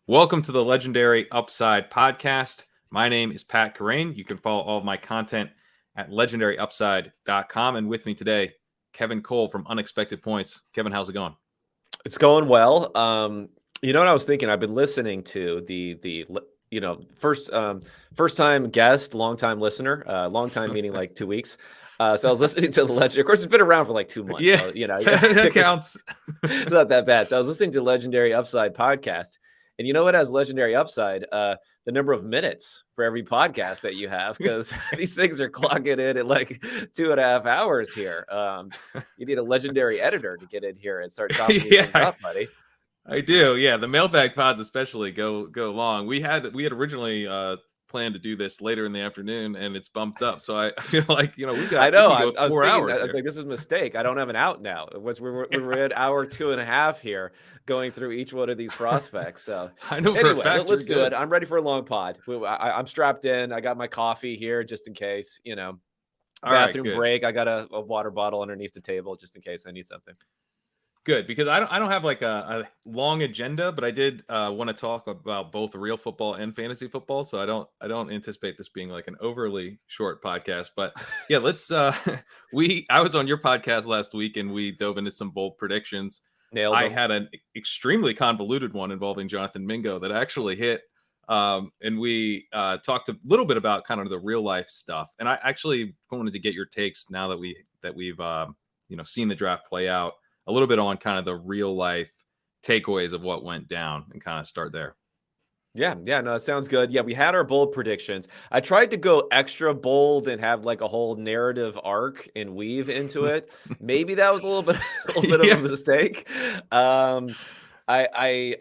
Welcome to the Legendary Upside podcast. My name is Pat Carrain. You can follow all of my content at legendaryupside.com. And with me today, Kevin Cole from Unexpected Points. Kevin, how's it going? It's going well. You know what I was thinking? I've been listening to the first time guest, long time listener, long time meaning like 2 weeks. So I was listening to the Legend. Of course, it's been around for like 2 months. Yeah, so, that counts. It's not that bad. So I was listening to Legendary Upside podcast, and you know what has Legendary Upside? The number of minutes for every podcast that you have, because these things are clocking in at like 2.5 hours here. You need a legendary editor to get in here and start chopping these things up, buddy. I do. Yeah, the mailbag pods especially go long. We had originally planned to do this later in the afternoon, and it's bumped up. So I feel like we've got. I know. I was 4 hours. I was like, this is a mistake. I don't have an out now. We were at hour 2.5 here, going through each one of these prospects. So I know for a fact. Let's do it. I'm ready for a long pod. I'm strapped in. I got my coffee here just in case. Bathroom break. I got a water bottle underneath the table just in case I need something. Good, because I don't have like a long agenda, but I did want to talk about both real football and fantasy football. So I don't anticipate this being like an overly short podcast. But yeah, let's I was on your podcast last week and we dove into some bold predictions. Nailed them. I had an extremely convoluted one involving Jonathan Mingo that actually hit. And we talked a little bit about kind of the real life stuff. And I actually wanted to get your takes now that we've seen the draft play out, a little bit on kind of the real life takeaways of what went down and kind of start there. Yeah, no, it sounds good. Yeah, we had our bold predictions. I tried to go extra bold and have like a whole narrative arc and weave into it. Maybe that was a little bit of a mistake. I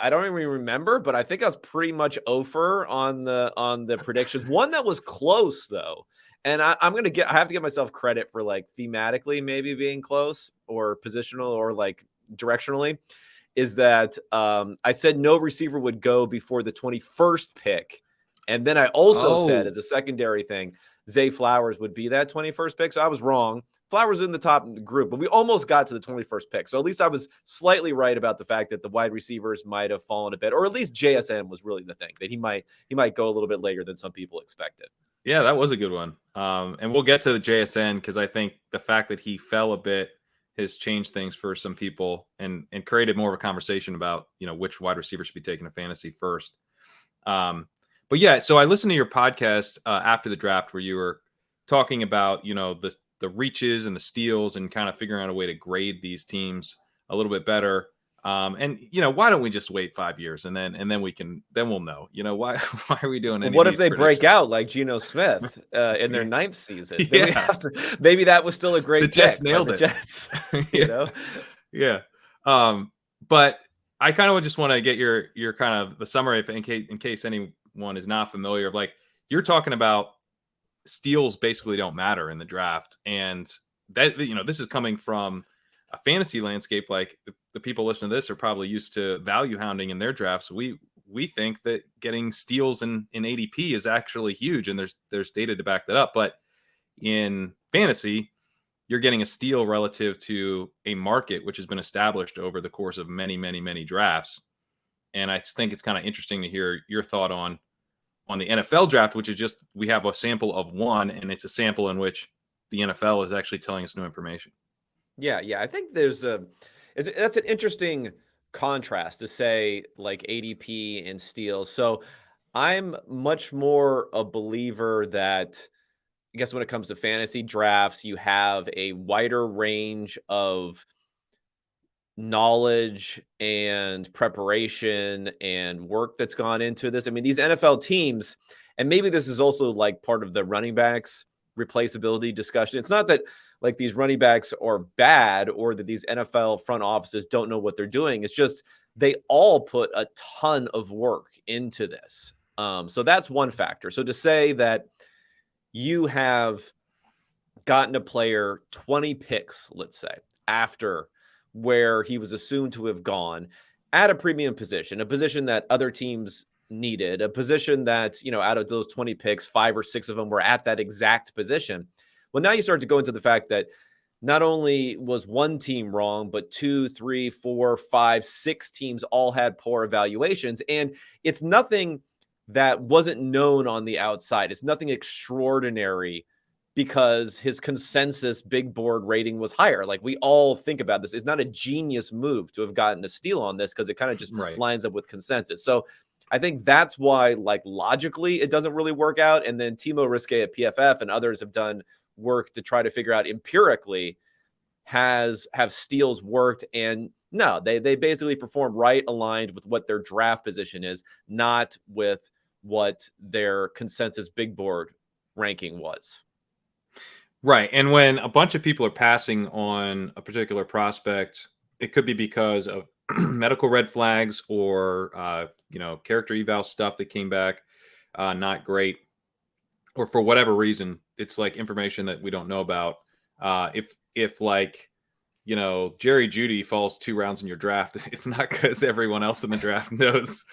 don't even remember, but I think I was pretty much over on the predictions. One that was close though. And I have to give myself credit for like thematically maybe being close or positional or like directionally, is that I said no receiver would go before the 21st pick. And then I also said as a secondary thing, Zay Flowers would be that 21st pick. So I was wrong. Flowers in the top group, but we almost got to the 21st pick. So at least I was slightly right about the fact that the wide receivers might have fallen a bit, or at least JSN was really the thing, that he might go a little bit later than some people expected. Yeah, that was a good one. And we'll get to the JSN because I think the fact that he fell a bit has changed things for some people and created more of a conversation about, which wide receiver should be taken to fantasy first. But yeah, so I listened to your podcast after the draft where you were talking about, the reaches and the steals and kind of figuring out a way to grade these teams a little bit better. And why don't we just wait 5 years and then we'll know, why are we doing any what if they break out like Geno Smith in their 9th season? Yeah. Maybe that was still a great the Jets pick, nailed it. Jets, Yeah. But I kind of just want to get your kind of the summary in case anyone is not familiar of, like, you're talking about steals basically don't matter in the draft. And that, this is coming from a fantasy landscape. Like the people listening to this are probably used to value hounding in their drafts. We think that getting steals in ADP is actually huge, and there's data to back that up. But in fantasy, you're getting a steal relative to a market which has been established over the course of many, many, many drafts. And I just think it's kind of interesting to hear your thought on the NFL draft, which is just, we have a sample of one, and it's a sample in which the NFL is actually telling us new information. Yeah. I think that's an interesting contrast to say, like ADP and steals. So I'm much more a believer that, I guess when it comes to fantasy drafts, you have a wider range of knowledge and preparation and work that's gone into this. I mean, these NFL teams, and maybe this is also like part of the running backs replaceability discussion. It's not that like these running backs are bad or that these NFL front offices don't know what they're doing. It's just they all put a ton of work into this. So that's one factor. So to say that you have gotten a player 20 picks, let's say, after where he was assumed to have gone at a premium position, a position that other teams needed, a position that, out of those 20 picks, 5 or 6 of them were at that exact position. Well, now you start to go into the fact that not only was one team wrong, but 2, 3, 4, 5, 6 teams all had poor evaluations. And it's nothing that wasn't known on the outside. It's nothing extraordinary because his consensus big board rating was higher. Like, we all think about this. It's not a genius move to have gotten a steal on this because it kind of just lines up with consensus. So I think that's why, like, logically, it doesn't really work out. And then Timo Risque at PFF and others have done work to try to figure out empirically, have steals worked? And no, they basically perform right aligned with what their draft position is, not with what their consensus big board ranking was. Right. And when a bunch of people are passing on a particular prospect, it could be because of medical red flags or, character eval stuff that came back not great, or for whatever reason, it's like information that we don't know about. If like, Jerry Jeudy falls 2 rounds in your draft, it's not because everyone else in the draft knows,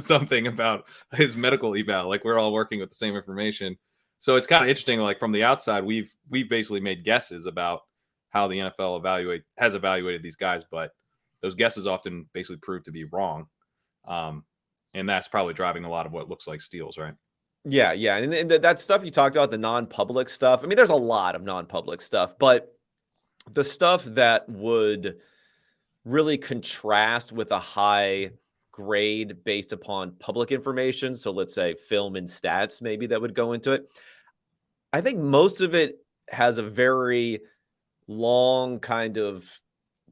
something about his medical eval. Like, we're all working with the same information. So it's kind of interesting. Like, from the outside, we've basically made guesses about how the NFL has evaluated these guys, but those guesses often basically prove to be wrong. And that's probably driving a lot of what looks like steals, right? Yeah. And that stuff you talked about, the non-public stuff. I mean, there's a lot of non-public stuff, but the stuff that would really contrast with a high grade based upon public information, so let's say film and stats, maybe that would go into it. I think most of it has a very long kind of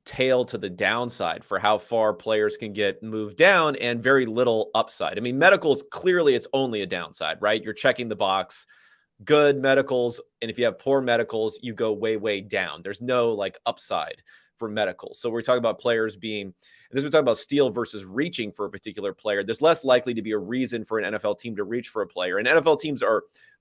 tail to the downside for how far players can get moved down, and very little upside. I mean, medicals, clearly it's only a downside, right? You're checking the box. Good medicals, and if you have poor medicals, you go way down. There's no like upside for medicals. So we're talking about players being, and this we're talking about steal versus reaching for a particular player. There's less likely to be a reason for an NFL team to reach for a player, and NFL teams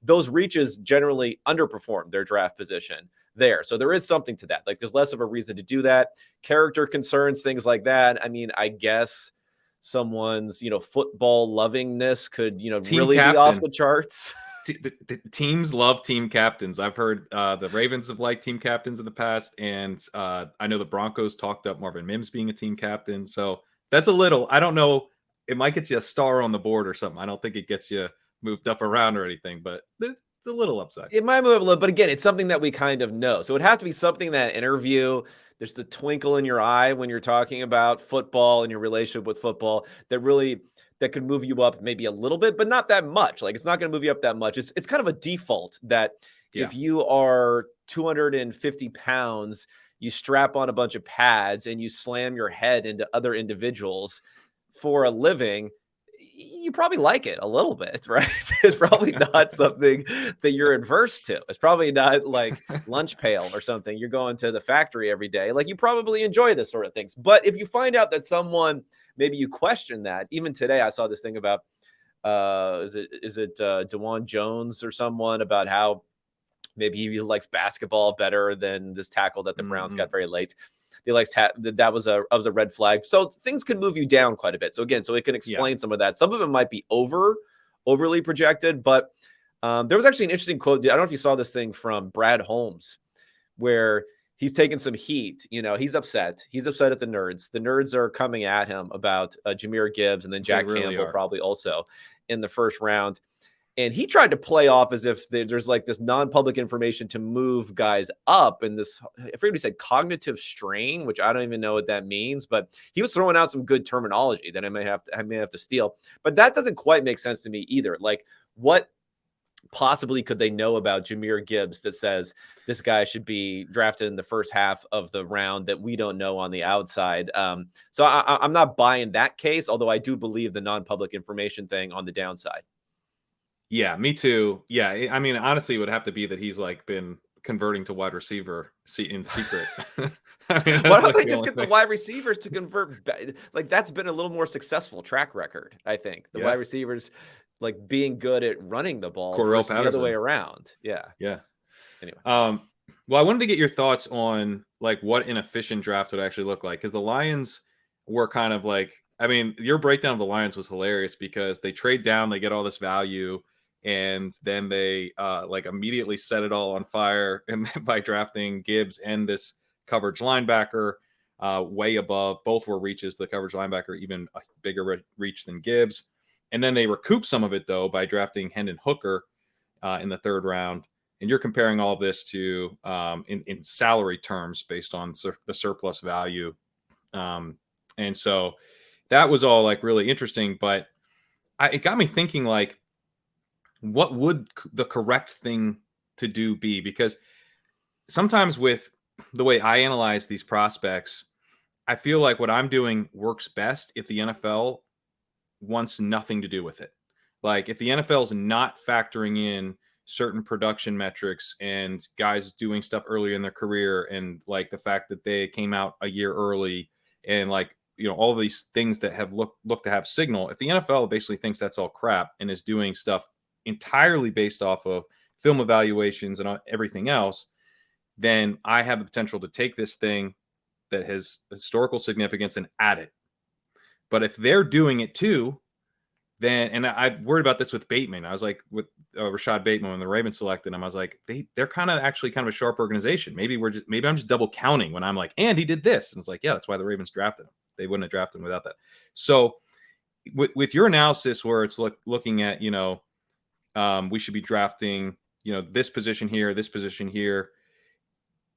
those reaches generally underperform their draft position there. So there is something to that. Like, there's less of a reason to do that. Character concerns, things like that. I mean, I guess someone's, football lovingness could, really be off the charts. The teams love team captains. I've heard the Ravens have liked team captains in the past, and I know the Broncos talked up Marvin Mims being a team captain. So that's I don't know, it might get you a star on the board or something. I don't think it gets you moved up around or anything, but it's a little upside. It might move up a little, but again, it's something that we kind of know. So it would have to be something that interview, there's the twinkle in your eye when you're talking about football and your relationship with football that could move you up maybe a little bit, but not that much. Like, it's not going to move you up that much. It's kind of a default that if you are 250 pounds, you strap on a bunch of pads and you slam your head into other individuals for a living, you probably like it a little bit, right? It's probably not something that you're adverse to. It's probably not like lunch pail or something. You're going to the factory every day. Like, you probably enjoy this sort of things. But if you find out that someone, maybe you question that. Even today, I saw this thing about, is it DeJuan Jones or someone, about how maybe he likes basketball better than this tackle that the Browns got very late. They like that was a red flag. So things can move you down quite a bit. So again, it can explain some of that. Some of it might be overly projected, but there was actually an interesting quote. I don't know if you saw this thing from Brad Holmes, where he's taking some heat. He's upset. He's upset at the nerds. The nerds are coming at him about Jahmyr Gibbs, and then Jack Campbell probably also in the first round. And he tried to play off as if there's like this non-public information to move guys up, and this, I forget what he said, cognitive strain, which I don't even know what that means, but he was throwing out some good terminology that I may have to steal. But that doesn't quite make sense to me either. Like, what possibly could they know about Jahmyr Gibbs that says this guy should be drafted in the first half of the round that we don't know on the outside? So I'm not buying that case, although I do believe the non-public information thing on the downside. Yeah, me too. Yeah, I mean, honestly, it would have to be that he's like been converting to wide receiver in secret. I mean, why don't they just get the wide receivers to convert? Like, that's been a little more successful track record, I think. The wide receivers, like, being good at running the ball versus the other way around. Yeah. Anyway. Well, I wanted to get your thoughts on like what an efficient draft would actually look like, because the Lions were kind of like, I mean, your breakdown of the Lions was hilarious because they trade down, they get all this value, and then they like immediately set it all on fire and by drafting Gibbs and this coverage linebacker way above. Both were reaches. The coverage linebacker even a bigger reach than Gibbs. And then they recoup some of it, though, by drafting Hendon Hooker in the 3rd round. And you're comparing all of this to in salary terms based on the surplus value. And so that was all like really interesting. But it got me thinking, like, what would the correct thing to do be? Because sometimes with the way I analyze these prospects, I feel like what I'm doing works best if the NFL wants nothing to do with it. Like if the NFL is not factoring in certain production metrics and guys doing stuff early in their career, and like the fact that they came out a year early, and like, you know, all of these things that have looked to have signal. If the NFL basically thinks that's all crap and is doing stuff entirely based off of film evaluations and everything else, then I have the potential to take this thing that has historical significance and add it. But if they're doing it too, then, and I worried about this with Bateman. I was like, with Rashad Bateman, when the Ravens selected him, I was like, they're kind of actually kind of a sharp organization. Maybe I'm just double counting when I'm like, and he did this. And it's like, yeah, that's why the Ravens drafted him. They wouldn't have drafted him without that. So with your analysis where it's looking at, you know, we should be drafting, you know, this position here,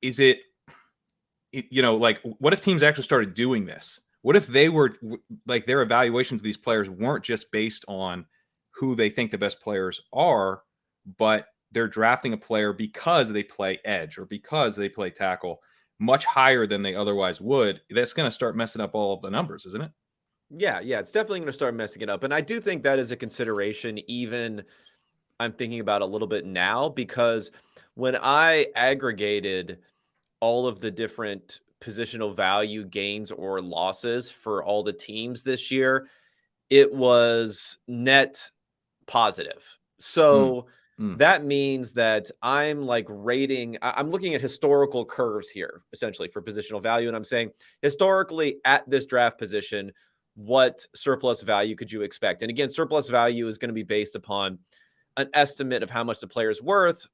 is it, you know, like, what if teams actually started doing this? What if they were like, their evaluations of these players weren't just based on who they think the best players are, but they're drafting a player because they play edge or because they play tackle much higher than they otherwise would? That's going to start messing up all of the numbers, isn't it? Yeah, it's definitely going to start messing it up. And I do think that is a consideration, even I'm thinking about a little bit now, because when I aggregated all of the different positional value gains or losses for all the teams this year, it was net positive. So that means that I'm like I'm looking at historical curves here, essentially, for positional value. And I'm saying, historically at this draft position, what surplus value could you expect? And again, surplus value is going to be based upon an estimate of how much the player is worth.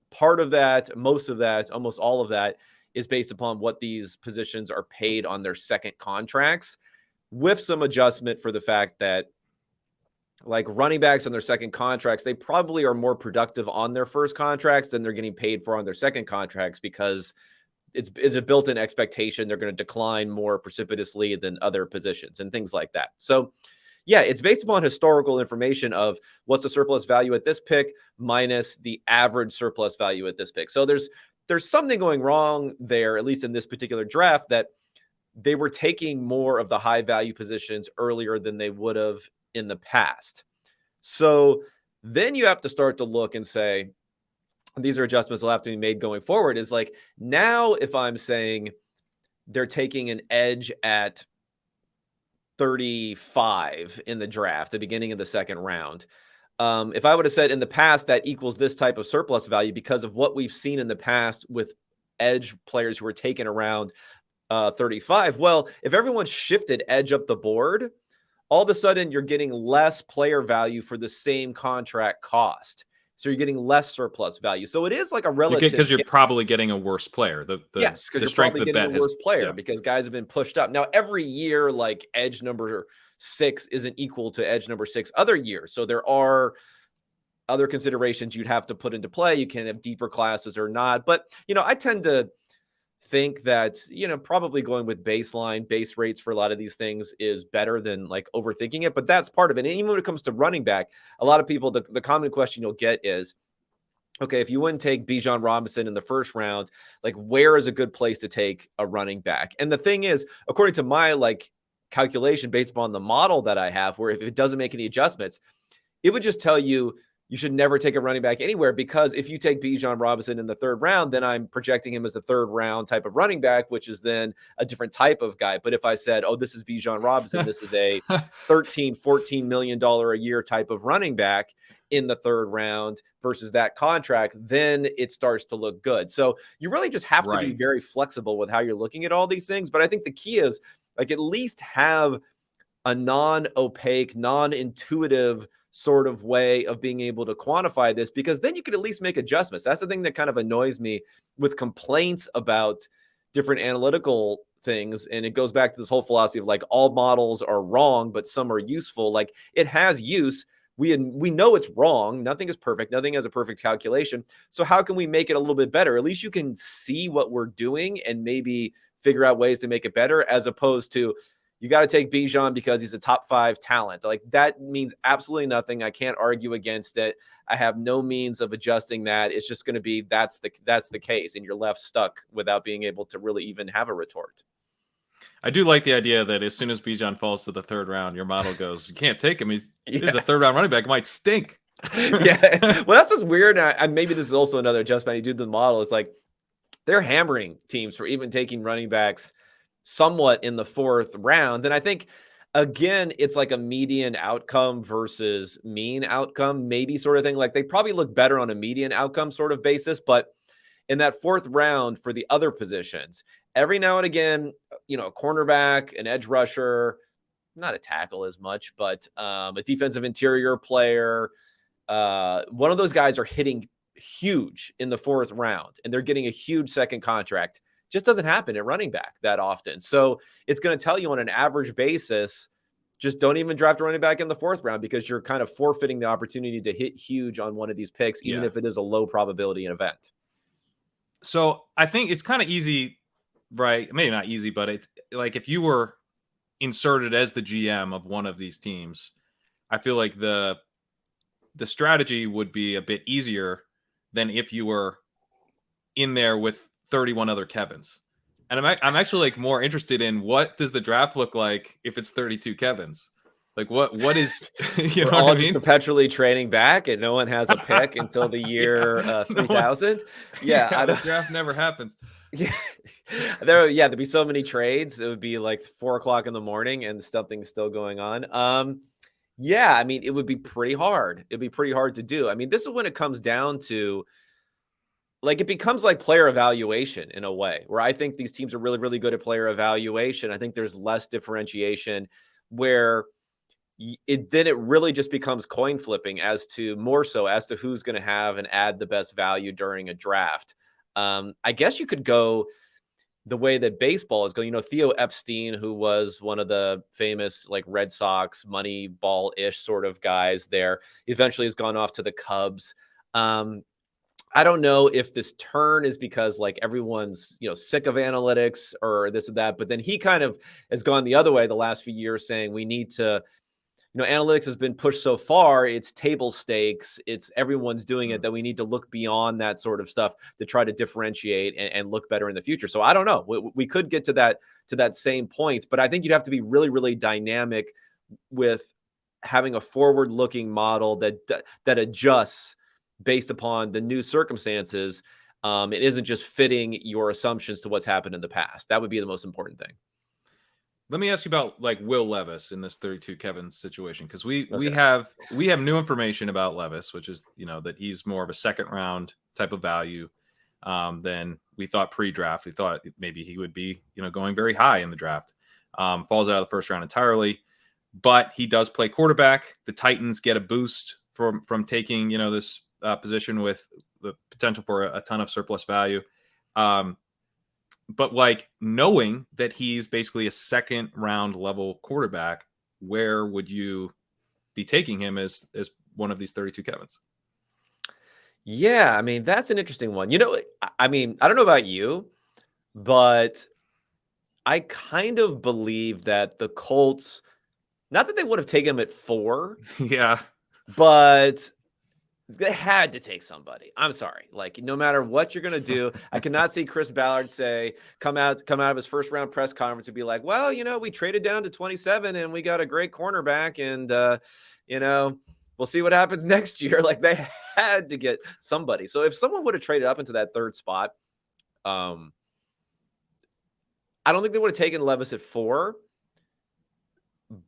Part of that, most of that, almost all of that is based upon what these positions are paid on their second contracts, with some adjustment for the fact that, like, running backs on their second contracts, they probably are more productive on their first contracts than they're getting paid for on their second contracts, because it's a built-in expectation they're going to decline more precipitously than other positions and things like that. So yeah, it's based upon historical information of what's the surplus value at this pick minus the average surplus value at this pick. So there's something going wrong there, at least in this particular draft, that they were taking more of the high value positions earlier than they would have in the past. So then you have to start to look and say, these are adjustments that will have to be made going forward. Is like, now if I'm saying they're taking an edge at 35 in the draft, the beginning of the second round, if I would have said in the past that equals this type of surplus value because of what we've seen in the past with edge players who were taken around 35, well, if everyone shifted edge up the board, all of a sudden you're getting less player value for the same contract cost. So you're getting less surplus value. So it is like a relative, because you're probably getting a worse player. Yes, because you're probably getting a worse player because guys have been pushed up. Now, every year, like, edge number 6 isn't equal to edge number 6 other years. So there are other considerations you'd have to put into play. You can have deeper classes or not. But, you know, I tend to think that, you know, probably going with base rates for a lot of these things is better than like overthinking it. But that's part of it. And even when it comes to running back, a lot of people, the common question you'll get is, okay, if you wouldn't take Bijan Robinson in the first round, like, where is a good place to take a running back? And the thing is, according to my like calculation based upon the model that I have, where if it doesn't make any adjustments, it would just tell you should never take a running back anywhere, because if you take Bijan Robinson in the third round, then I'm projecting him as a third round type of running back, which is then a different type of guy. But if I said, oh, this is Bijan Robinson, this is a $13-14 million a year type of running back in the third round versus that contract, then it starts to look good. So you really just have to be very flexible with how you're looking at all these things. But I think the key is, like, at least have a non-opaque, non-intuitive sort of way of being able to quantify this, because then you could at least make adjustments. That's the thing that kind of annoys me with complaints about different analytical things. And it goes back to this whole philosophy of like all models are wrong, but some are useful. Like it has use. We know it's wrong. Nothing is perfect. Nothing has a perfect calculation. So how can we make it a little bit better? At least you can see what we're doing and maybe figure out ways to make it better, as opposed to you got to take Bijan because he's a top 5 talent. Like that means absolutely nothing. I can't argue against it. I have no means of adjusting that. It's just going to be that's the case, and you're left stuck without being able to really even have a retort. I do like the idea that as soon as Bijan falls to the 3rd round, your model goes, you can't take him. He's a 3rd round running back. It might stink. Yeah. Well, that's what's weird. And maybe this is also another adjustment you do to the model. It's like they're hammering teams for even taking running backs somewhat in the 4th round. And I think, again, it's like a median outcome versus mean outcome, maybe sort of thing. Like they probably look better on a median outcome sort of basis, but in that 4th round for the other positions, every now and again, a cornerback, an edge rusher, not a tackle as much, but a defensive interior player, one of those guys are hitting huge in the 4th round, and they're getting a huge second contract. Just doesn't happen at running back that often. So it's going to tell you on an average basis, just don't even draft a running back in the 4th round, because you're kind of forfeiting the opportunity to hit huge on one of these picks, even if it is a low probability event. So I think it's kind of easy, right? Maybe not easy, but it's like if you were inserted as the GM of one of these teams, I feel like the strategy would be a bit easier than if you were in there with 31 other Kevins. And I'm actually like more interested in what does the draft look like if it's 32 Kevins? Like what is you know all what I mean? Just perpetually trading back and no one has a pick until the year 3000. The draft never happens. There'd be so many trades. It would be like 4:00 in the morning and something's still going on. I mean, it would be pretty hard. It'd be pretty hard to do. I mean, this is when it comes down to, like, it becomes like player evaluation in a way, where I think these teams are really, really good at player evaluation. I think there's less differentiation, where it really just becomes coin flipping as to who's going to have and add the best value during a draft. I guess you could go the way that baseball is going. Theo Epstein, who was one of the famous like Red Sox Moneyball-ish sort of guys there, eventually has gone off to the Cubs. I don't know if this turn is because like everyone's, sick of analytics or this or that, but then he kind of has gone the other way the last few years, saying we need to, analytics has been pushed so far, it's table stakes, it's everyone's doing it, that we need to look beyond that sort of stuff to try to differentiate and look better in the future. So I don't know. We could get to that same point, but I think you'd have to be really, really dynamic with having a forward-looking model that adjusts based upon the new circumstances. It isn't just fitting your assumptions to what's happened in the past. That would be the most important thing. Let me ask you about like Will Levis in this 32 Kevin situation, because we have new information about Levis, which is that he's more of a 2nd round type of value than we thought pre-draft. We thought maybe he would be going very high in the draft. Falls out of the 1st round entirely, but he does play quarterback. The Titans get a boost from taking this position with the potential for a ton of surplus value. But like knowing that he's basically a 2nd round level quarterback, where would you be taking him as one of these 32 Kevins? Yeah, I mean, that's an interesting one. I mean, I don't know about you, but I kind of believe that the Colts, not that they would have taken him at 4, yeah, but they had to take somebody. I'm sorry. Like, no matter what you're going to do, I cannot see Chris Ballard come out of his 1st round press conference and be like, well, we traded down to 27 and we got a great cornerback, and, we'll see what happens next year. Like, they had to get somebody. So if someone would have traded up into that 3rd spot, I don't think they would have taken Levis at 4,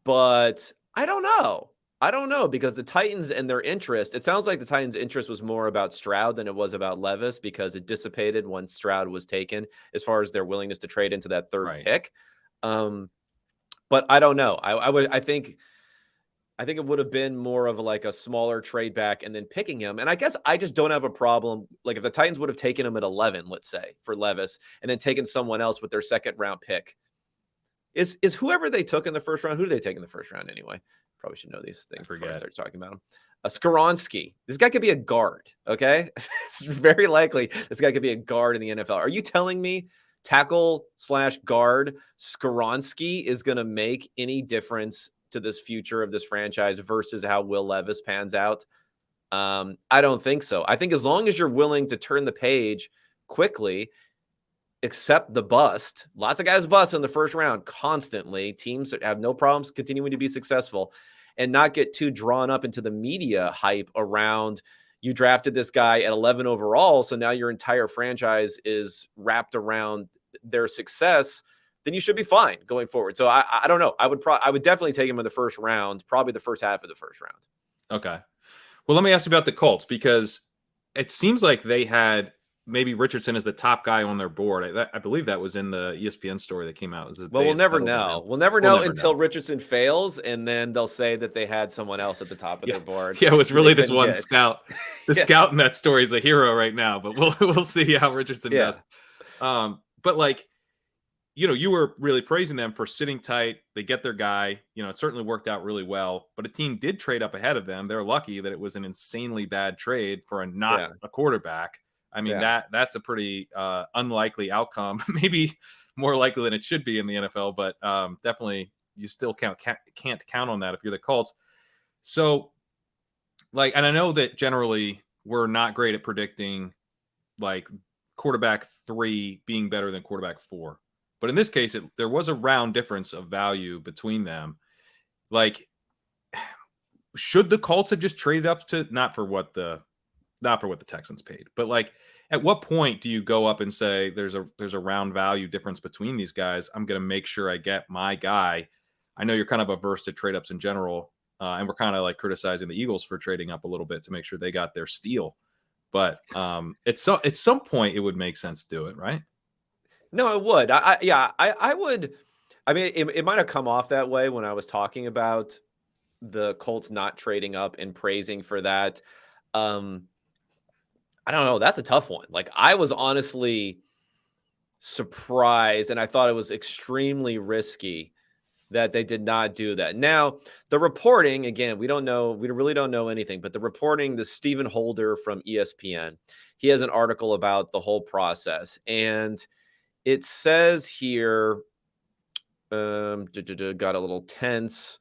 but I don't know. Because the Titans and their interest, it sounds like the Titans' interest was more about Stroud than it was about Levis, because it dissipated once Stroud was taken as far as their willingness to trade into that 3rd pick. But I don't know. I think I think it would have been more of like a smaller trade back and then picking him. And I guess I just don't have a problem. Like if the Titans would have taken him at 11, let's say, for Levis, and then taken someone else with their second round pick, is whoever they took in the first round, who did they take in the first round anyway? Probably should know these things before I start talking about him. Skoronski. This guy could be a guard, okay? It's very likely this guy could be a guard in the NFL. Are you telling me tackle/guard Skoronski is going to make any difference to this future of this franchise versus how Will Levis pans out? I don't think so. I think as long as you're willing to turn the page quickly, accept the bust. Lots of guys bust in the first round constantly. Teams have no problems continuing to be successful and not get too drawn up into the media hype around you drafted this guy at 11 overall, so now your entire franchise is wrapped around their success. Then you should be fine going forward. So I don't know. I would definitely take him in the first round, probably the first half of the first round. Okay. Well, let me ask you about the Colts, because it seems like they had maybe Richardson as the top guy on their board. I believe that was in the ESPN story that came out. Well, we'll never know. We'll never know until Richardson fails, and then they'll say that they had someone else at the top of their board. Yeah, it was really this one scout. The scout in that story is a hero right now, but we'll see how Richardson does. But like, you were really praising them for sitting tight. They get their guy. It certainly worked out really well. But a team did trade up ahead of them. They're lucky that it was an insanely bad trade for a quarterback. I mean, that's a pretty unlikely outcome. Maybe more likely than it should be in the NFL, but definitely you still can't count on that if you're the Colts. So, and I know that generally we're not great at predicting like quarterback 3 being better than quarterback 4. But in this case, there was a round difference of value between them. Like, should the Colts have just traded up to not for what the Texans paid, but like, at what point do you go up and say there's a round value difference between these guys? I'm going to make sure I get my guy. I know you're kind of averse to trade ups in general, and we're kind of like criticizing the Eagles for trading up a little bit to make sure they got their steal. But at some point, it would make sense to do it, right? No, it would. I would. I mean, it might have come off that way when I was talking about the Colts not trading up and praising for that. I don't know. That's a tough one. Like, I was honestly surprised, and I thought it was extremely risky that they did not do that. Now, the reporting, again, we really don't know anything, but the reporting, the Stephen Holder from ESPN, he has an article about the whole process. And it says here, got a little tense.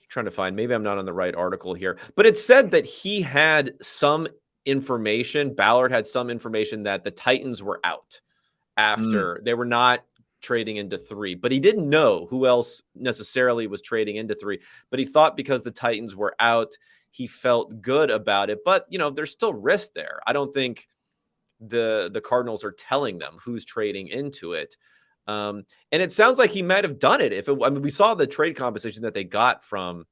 Trying to find, maybe I'm not on the right article here, but it said that he had some information. Ballard had some information that the Titans were out after they were not trading into 3, but he didn't know who else necessarily was trading into 3, but he thought because the Titans were out, he felt good about it. But there's still risk there. I don't think the Cardinals are telling them who's trading into it. And it sounds like he might have done it. We saw the trade compensation that they got from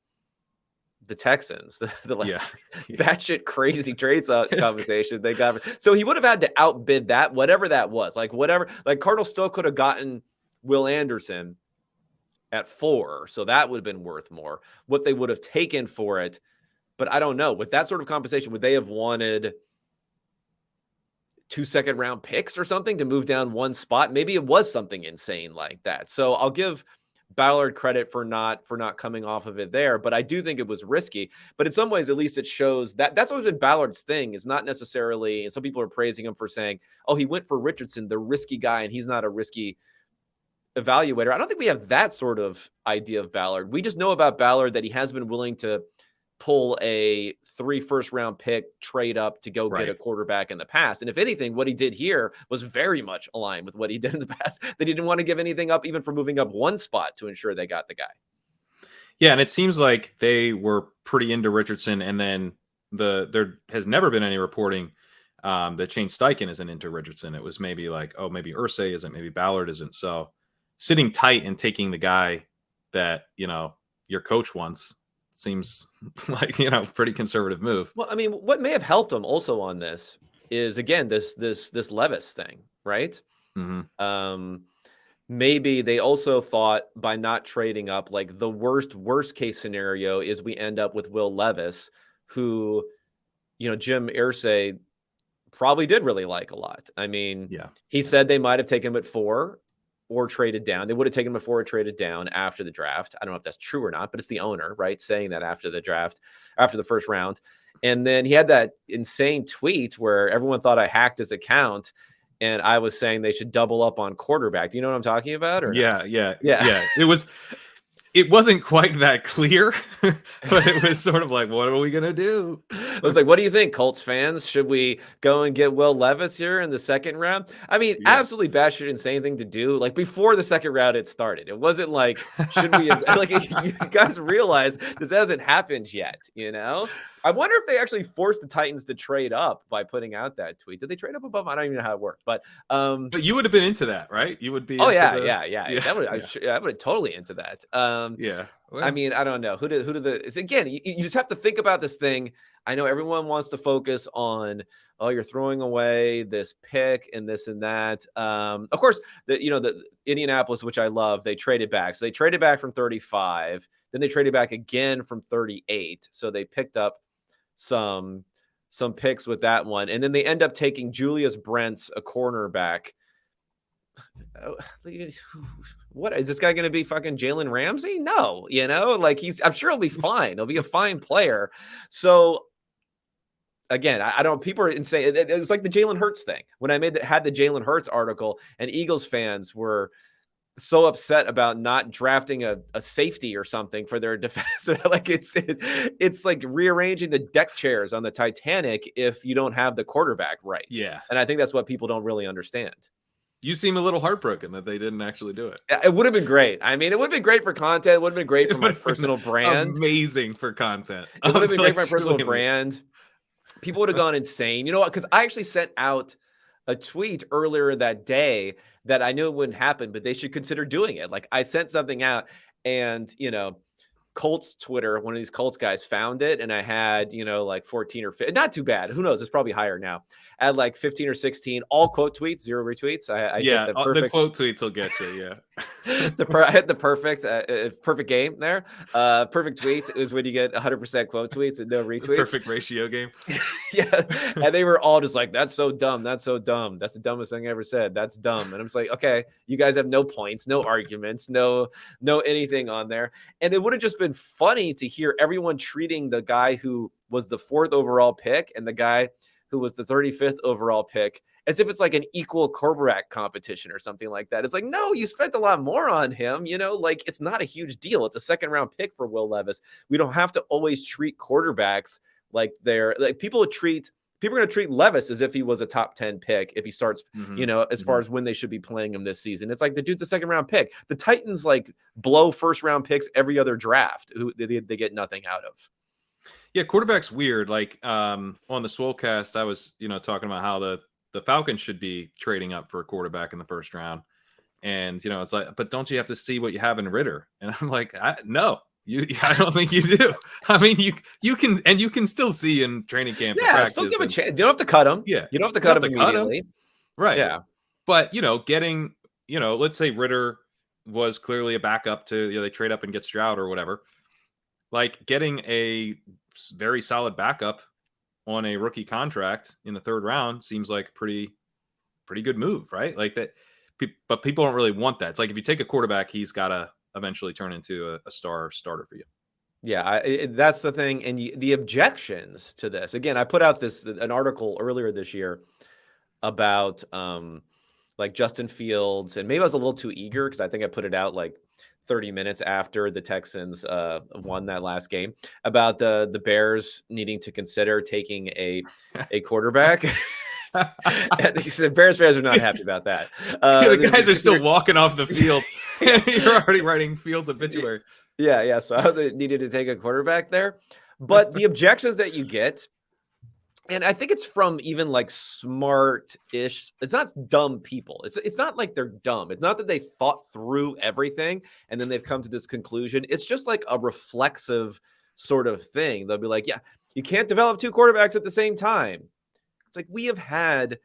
the Texans, the batshit crazy trades compensation they got. So he would have had to outbid that, whatever that was. Like Cardinals still could have gotten Will Anderson at 4. So that would have been worth more, what they would have taken for it. But I don't know. With that sort of compensation, would they have wanted 2 second-round picks or something to move down 1 spot? Maybe it was something insane like that. So I'll give Ballard credit for not coming off of it there, but I do think it was risky. But in some ways, at least it shows that's always been Ballard's thing, is not necessarily, and some people are praising him for saying, oh, he went for Richardson, the risky guy, and he's not a risky evaluator. I don't think we have that sort of idea of Ballard. We just know about Ballard that he has been willing to pull a 3 first-round pick trade up to go get a quarterback in the past. And if anything, what he did here was very much aligned with what he did in the past. They didn't want to give anything up, even for moving up 1 spot to ensure they got the guy. Yeah, and it seems like they were pretty into Richardson, and then there has never been any reporting that Shane Steichen isn't into Richardson. It was maybe like, oh, maybe Irsay isn't, maybe Ballard isn't. So sitting tight and taking the guy that, your coach wants seems like, pretty conservative move. Well, I mean, what may have helped him also on this is, again, this Levis thing, right? Mm-hmm. maybe they also thought by not trading up, like the worst case scenario is we end up with Will Levis, who, Jim Irsay probably did really like a lot. I mean, he said they might have taken him at 4 or traded down. They would have taken him at 4 or traded down after the draft. I don't know if that's true or not, but it's the owner, right, saying that after the draft, after the first round. And then he had that insane tweet where everyone thought I hacked his account, and I was saying they should double up on quarterback. Do you know what I'm talking about? Or yeah. It wasn't quite that clear, but it was sort of like, what are we going to do? It was like, what do you think, Colts fans? Should we go and get Will Levis here in the second round? I mean, absolutely batshit insane thing to do. Like before the second round had started, it wasn't like, should we, like, you guys realize this hasn't happened yet, I wonder if they actually forced the Titans to trade up by putting out that tweet. Did they trade up above? I don't even know how it worked, but you would have been into that, right? You would be. Oh yeah. I would have totally into that. Well, I mean, I don't know who again. You just have to think about this thing. I know everyone wants to focus on, you're throwing away this pick and this and that. Of course, the Indianapolis, which I love, they traded back. So they traded back from 35, then they traded back again from 38. So they picked up some picks with that one, and then they end up taking Julius Brents, a cornerback. What is this guy going to be? Fucking Jalen Ramsey? No, like I'm sure he'll be fine. He'll be a fine player. So again, I don't. People are insane. It's like the Jalen Hurts thing. When I had the Jalen Hurts article, and Eagles fans were so upset about not drafting a safety or something for their defense. Like it's like rearranging the deck chairs on the Titanic if you don't have the quarterback right. Yeah, and I think that's what people don't really understand. You seem a little heartbroken that they didn't actually do it. It would have been great. I mean, it would have been great for content. It would have been great for my personal brand. Amazing for content. It would have been great for my personal brand. People would have gone insane. You know what? Because I actually sent out a tweet earlier that day that I knew it wouldn't happen, but they should consider doing it. Like I sent something out, and Colts Twitter, one of these Colts guys found it, and I had, like 14 or 15, not too bad. Who knows? It's probably higher now. I had like 15 or 16, all quote tweets, 0 retweets. I hit the quote tweets will get you. Yeah. I hit the perfect game there. Perfect tweets is when you get 100% quote tweets and no retweets. Perfect ratio game. Yeah. And they were all just like, that's so dumb. That's so dumb. That's the dumbest thing I ever said. That's dumb. And I'm just like, okay, you guys have no points, no arguments, no anything on there. And it would have just been funny to hear everyone treating the guy who was the 4th overall pick and the guy who was the 35th overall pick as if it's like an equal quarterback competition or something like that. It's like, no, you spent a lot more on him. Like it's not a huge deal. It's a 2nd round pick for Will Levis. We don't have to always treat quarterbacks like they're like people are going to treat Levis as if he was a top 10 pick if he starts, as far as when they should be playing him this season. It's like the dude's a 2nd round pick. The Titans like blow 1st round picks every other draft who they get nothing out of. Yeah, quarterback's weird. Like on the Swolecast, I was, talking about how the Falcons should be trading up for a quarterback in the 1st round. And, it's like, but don't you have to see what you have in Ritter? And I'm like, no. I don't think you do. I mean, you can still see in training camp. Yeah, still give a chance. You don't have to cut him. Yeah, you don't have to cut him immediately. Right. Yeah, but getting let's say Ritter was clearly a backup to they trade up and get Stroud or whatever. Like getting a very solid backup on a rookie contract in the 3rd round seems like a pretty good move, right? Like that. But people don't really want that. It's like if you take a quarterback, he's got to eventually turn into a starter for you. Yeah, that's the thing. And the objections to this, again, I put out an article earlier this year about like Justin Fields, and maybe I was a little too eager because I think I put it out like 30 minutes after the Texans won that last game, about the Bears needing to consider taking a quarterback. And he said Bears fans are not happy about that. The guys are still walking off the field. You're already writing Fields' obituary. Yeah. So they needed to take a quarterback there. But the objections that you get, and I think it's from even like smart-ish, it's not dumb people. It's not like they're dumb. It's not that they thought through everything and then they've come to this conclusion. It's just like a reflexive sort of thing. They'll be like, yeah, you can't develop 2 quarterbacks at the same time. It's like we have had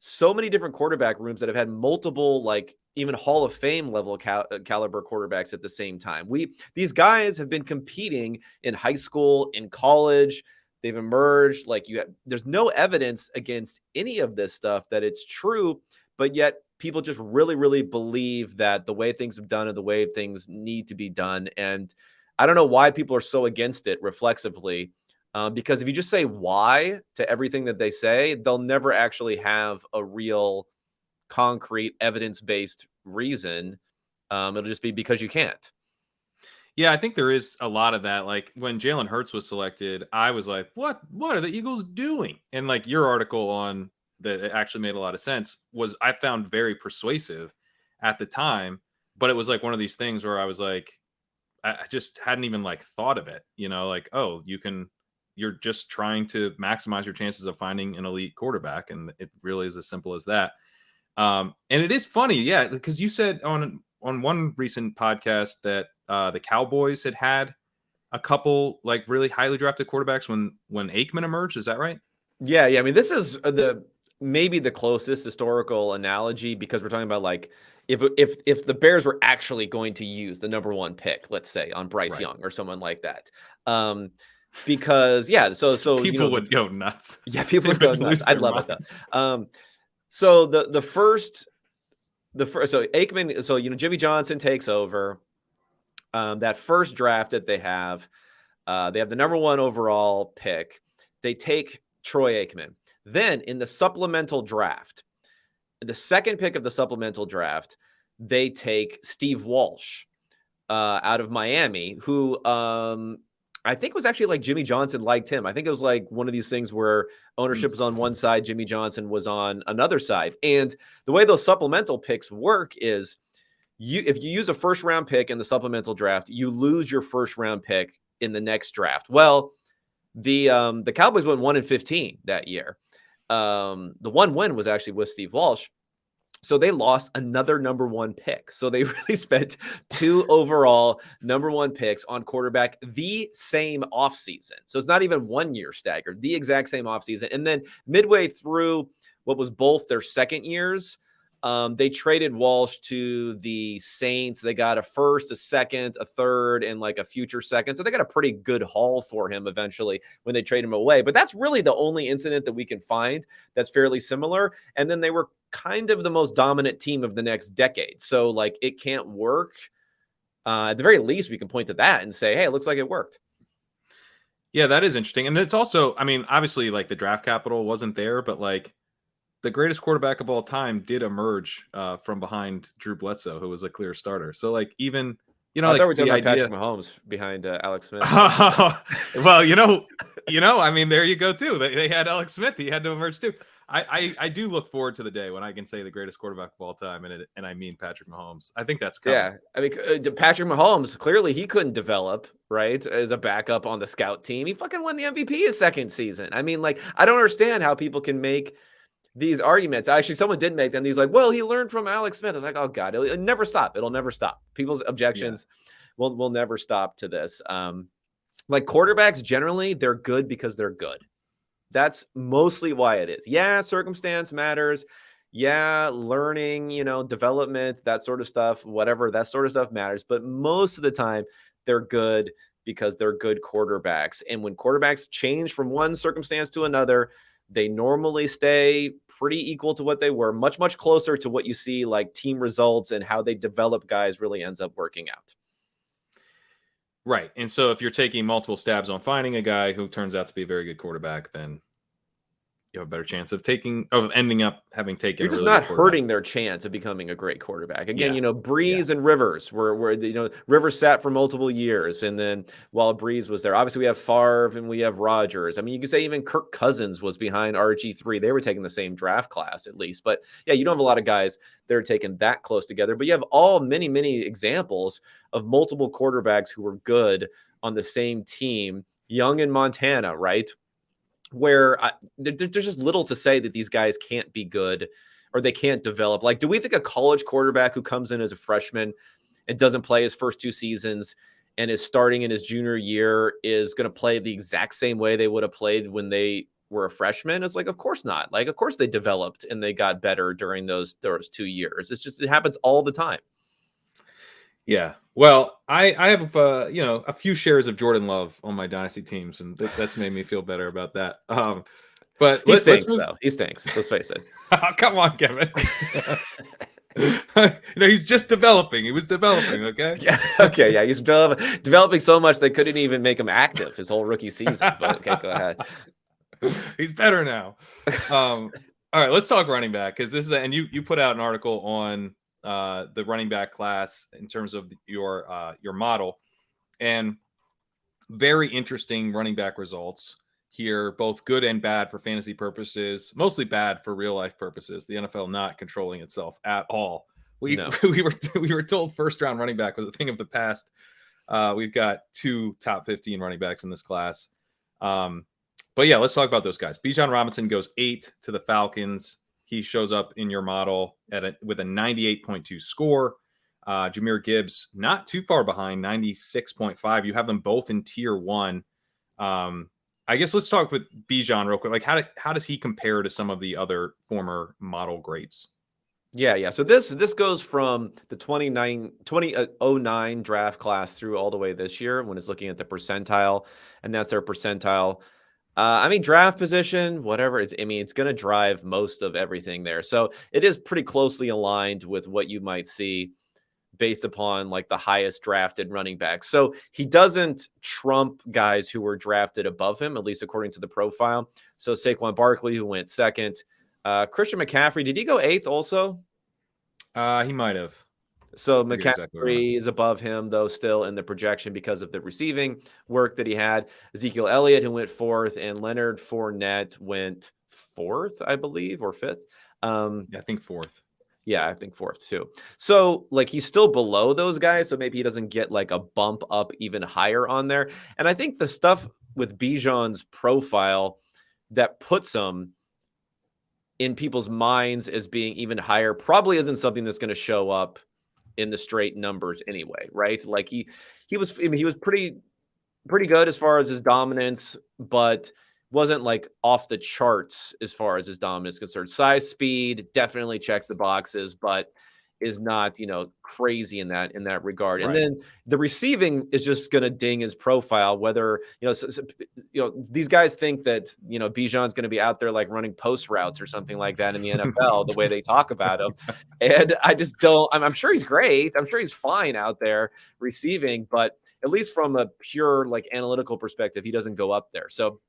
so many different quarterback rooms that have had multiple, like even Hall of Fame level caliber quarterbacks at the same time. These guys have been competing in high school, in college. They've emerged. Like there's no evidence against any of this stuff that it's true, but yet people just really, really believe that the way things have done and the way things need to be done. And I don't know why people are so against it reflexively. Because if you just say why to everything that they say, they'll never actually have a real concrete evidence-based reason. It'll just be because you can't. Yeah, I think there is a lot of that. Like when Jalen Hurts was selected, I was like, what are the Eagles doing? And like your article on that actually made a lot of sense was I found very persuasive at the time, but it was like one of these things where I was like, I just hadn't even like thought of it, like, oh, you're just trying to maximize your chances of finding an elite quarterback. And it really is as simple as that. And it is funny. Yeah. Because you said on one recent podcast that the Cowboys had a couple like really highly drafted quarterbacks when Aikman emerged. Is that right? Yeah. I mean, this is maybe the closest historical analogy, because we're talking about like if the Bears were actually going to use the number 1 pick, let's say on Bryce Young or someone like that. Because so people would go nuts. Yeah, people would go nuts. I'd love it though. So the first so Aikman, so Jimmy Johnson takes over. That first draft that they have the number 1 overall pick. They take Troy Aikman. Then in the supplemental draft, the second pick of the supplemental draft, they take Steve Walsh out of Miami, who I think was actually like Jimmy Johnson liked him. I think it was like one of these things where ownership was on one side, Jimmy Johnson was on another side. And the way those supplemental picks work is if you use a first round pick in the supplemental draft, you lose your first round pick in the next draft. Well, the Cowboys went 1-15 that year. The one win was actually with Steve Walsh. So they lost another number 1 pick. So they really spent 2 overall number 1 picks on quarterback the same offseason. So it's not even 1 year staggered, the exact same offseason. And then midway through what was both their second years, they traded Walsh to the Saints. They got a first, a second, a third, and like a future second. So they got a pretty good haul for him eventually when they trade him away. But that's really the only incident that we can find that's fairly similar. And then they were kind of the most dominant team of the next decade. So like it can't work. At the very least, we can point to that and say, hey, it looks like it worked. Yeah, that is interesting. And it's also, I mean, obviously like the draft capital wasn't there, but like the greatest quarterback of all time did emerge from behind Drew Bledsoe, who was a clear starter. So like even, I thought we were talking about Patrick Mahomes behind Alex Smith. Well, I mean, there you go too. They had Alex Smith. He had to emerge too. I do look forward to the day when I can say the greatest quarterback of all time, and I mean Patrick Mahomes. I think that's coming. Yeah, I mean Patrick Mahomes, clearly he couldn't develop right as a backup on the scout team. He fucking won the MVP his second season. I mean, like I don't understand how people can make these arguments. Actually, someone did make them. He's like, well, he learned from Alex Smith. I was like, oh God, it'll never stop. It'll never stop. People's objections will never stop to this. Like quarterbacks generally, they're good because they're good. That's mostly why it is. Yeah, circumstance matters. Yeah, learning, development, that sort of stuff, whatever, that sort of stuff matters. But most of the time, they're good because they're good quarterbacks. And when quarterbacks change from one circumstance to another, they normally stay pretty equal to what they were, much, much closer to what you see like team results and how they develop guys really ends up working out. Right. And so if you're taking multiple stabs on finding a guy who turns out to be a very good quarterback, then you have a better chance of ending up having taken. You're just not hurting their chance of becoming a great quarterback. Again, Breeze and Rivers were Rivers sat for multiple years, and then while Breeze was there, obviously we have Favre and we have Rodgers. I mean, you could say even Kirk Cousins was behind RG3. They were taking the same draft class at least, but yeah, you don't have a lot of guys that are taken that close together. But you have many examples of multiple quarterbacks who were good on the same team. Young in Montana, right? Where there's just little to say that these guys can't be good or they can't develop. Like, do we think a college quarterback who comes in as a freshman and doesn't play his first 2 seasons and is starting in his junior year is going to play the exact same way they would have played when they were a freshman. It's like, of course not. Like, of course they developed and they got better during those 2 years. It's just, it happens all the time. Yeah. Well, I have a few shares of Jordan Love on my dynasty teams, and that's made me feel better about that. But He let's stinks move. though. He stinks. Let's face it. Oh, come on, Kevin. He's just developing. He was developing. Okay. Yeah. Okay. Yeah. He's developing so much they couldn't even make him active his whole rookie season. But okay, go ahead. He's better now. All right, let's talk running back, because this is and you put out an article on the running back class in terms of your model, and very interesting running back results here, both good and bad for fantasy purposes, mostly bad for real life purposes. The NFL not controlling itself at all. We were told first round running back was a thing of the past. We've got 2 top 15 running backs in this class. But yeah, let's talk about those guys. Bijan Robinson goes 8 to the Falcons. He shows up in your model with a 98.2 score. Jahmyr Gibbs, not too far behind, 96.5. You have them both in tier 1. I guess let's talk with Bijan real quick. Like, how does he compare to some of the other former model greats? Yeah. So this goes from the 2009 draft class through all the way this year when it's looking at the percentile, and that's their percentile. Draft position, whatever. It's going to drive most of everything there. So it is pretty closely aligned with what you might see based upon like the highest drafted running backs. So he doesn't trump guys who were drafted above him, at least according to the profile. So Saquon Barkley, who went 2nd. Christian McCaffrey, did he go 8th also? He might have. So McCaffrey is above him, though, still in the projection because of the receiving work that he had. Ezekiel Elliott, who went 4th, and Leonard Fournette went 4th, I believe, or 5th. I think 4th. Yeah, I think 4th too. So like he's still below those guys. So maybe he doesn't get like a bump up even higher on there. And I think the stuff with Bijan's profile that puts him in people's minds as being even higher probably isn't something that's going to show up in the straight numbers anyway, right? Like he was pretty good as far as his dominance, but wasn't like off the charts as far as his dominance is concerned. Size, speed definitely checks the boxes, but is not, crazy in that regard. Right. And then the receiving is just going to ding his profile, whether, these guys think that, Bijan's going to be out there like running post routes or something like that in the NFL, the way they talk about him. And I just don't, I'm sure he's great. I'm sure he's fine out there receiving, but at least from a pure like analytical perspective, he doesn't go up there. So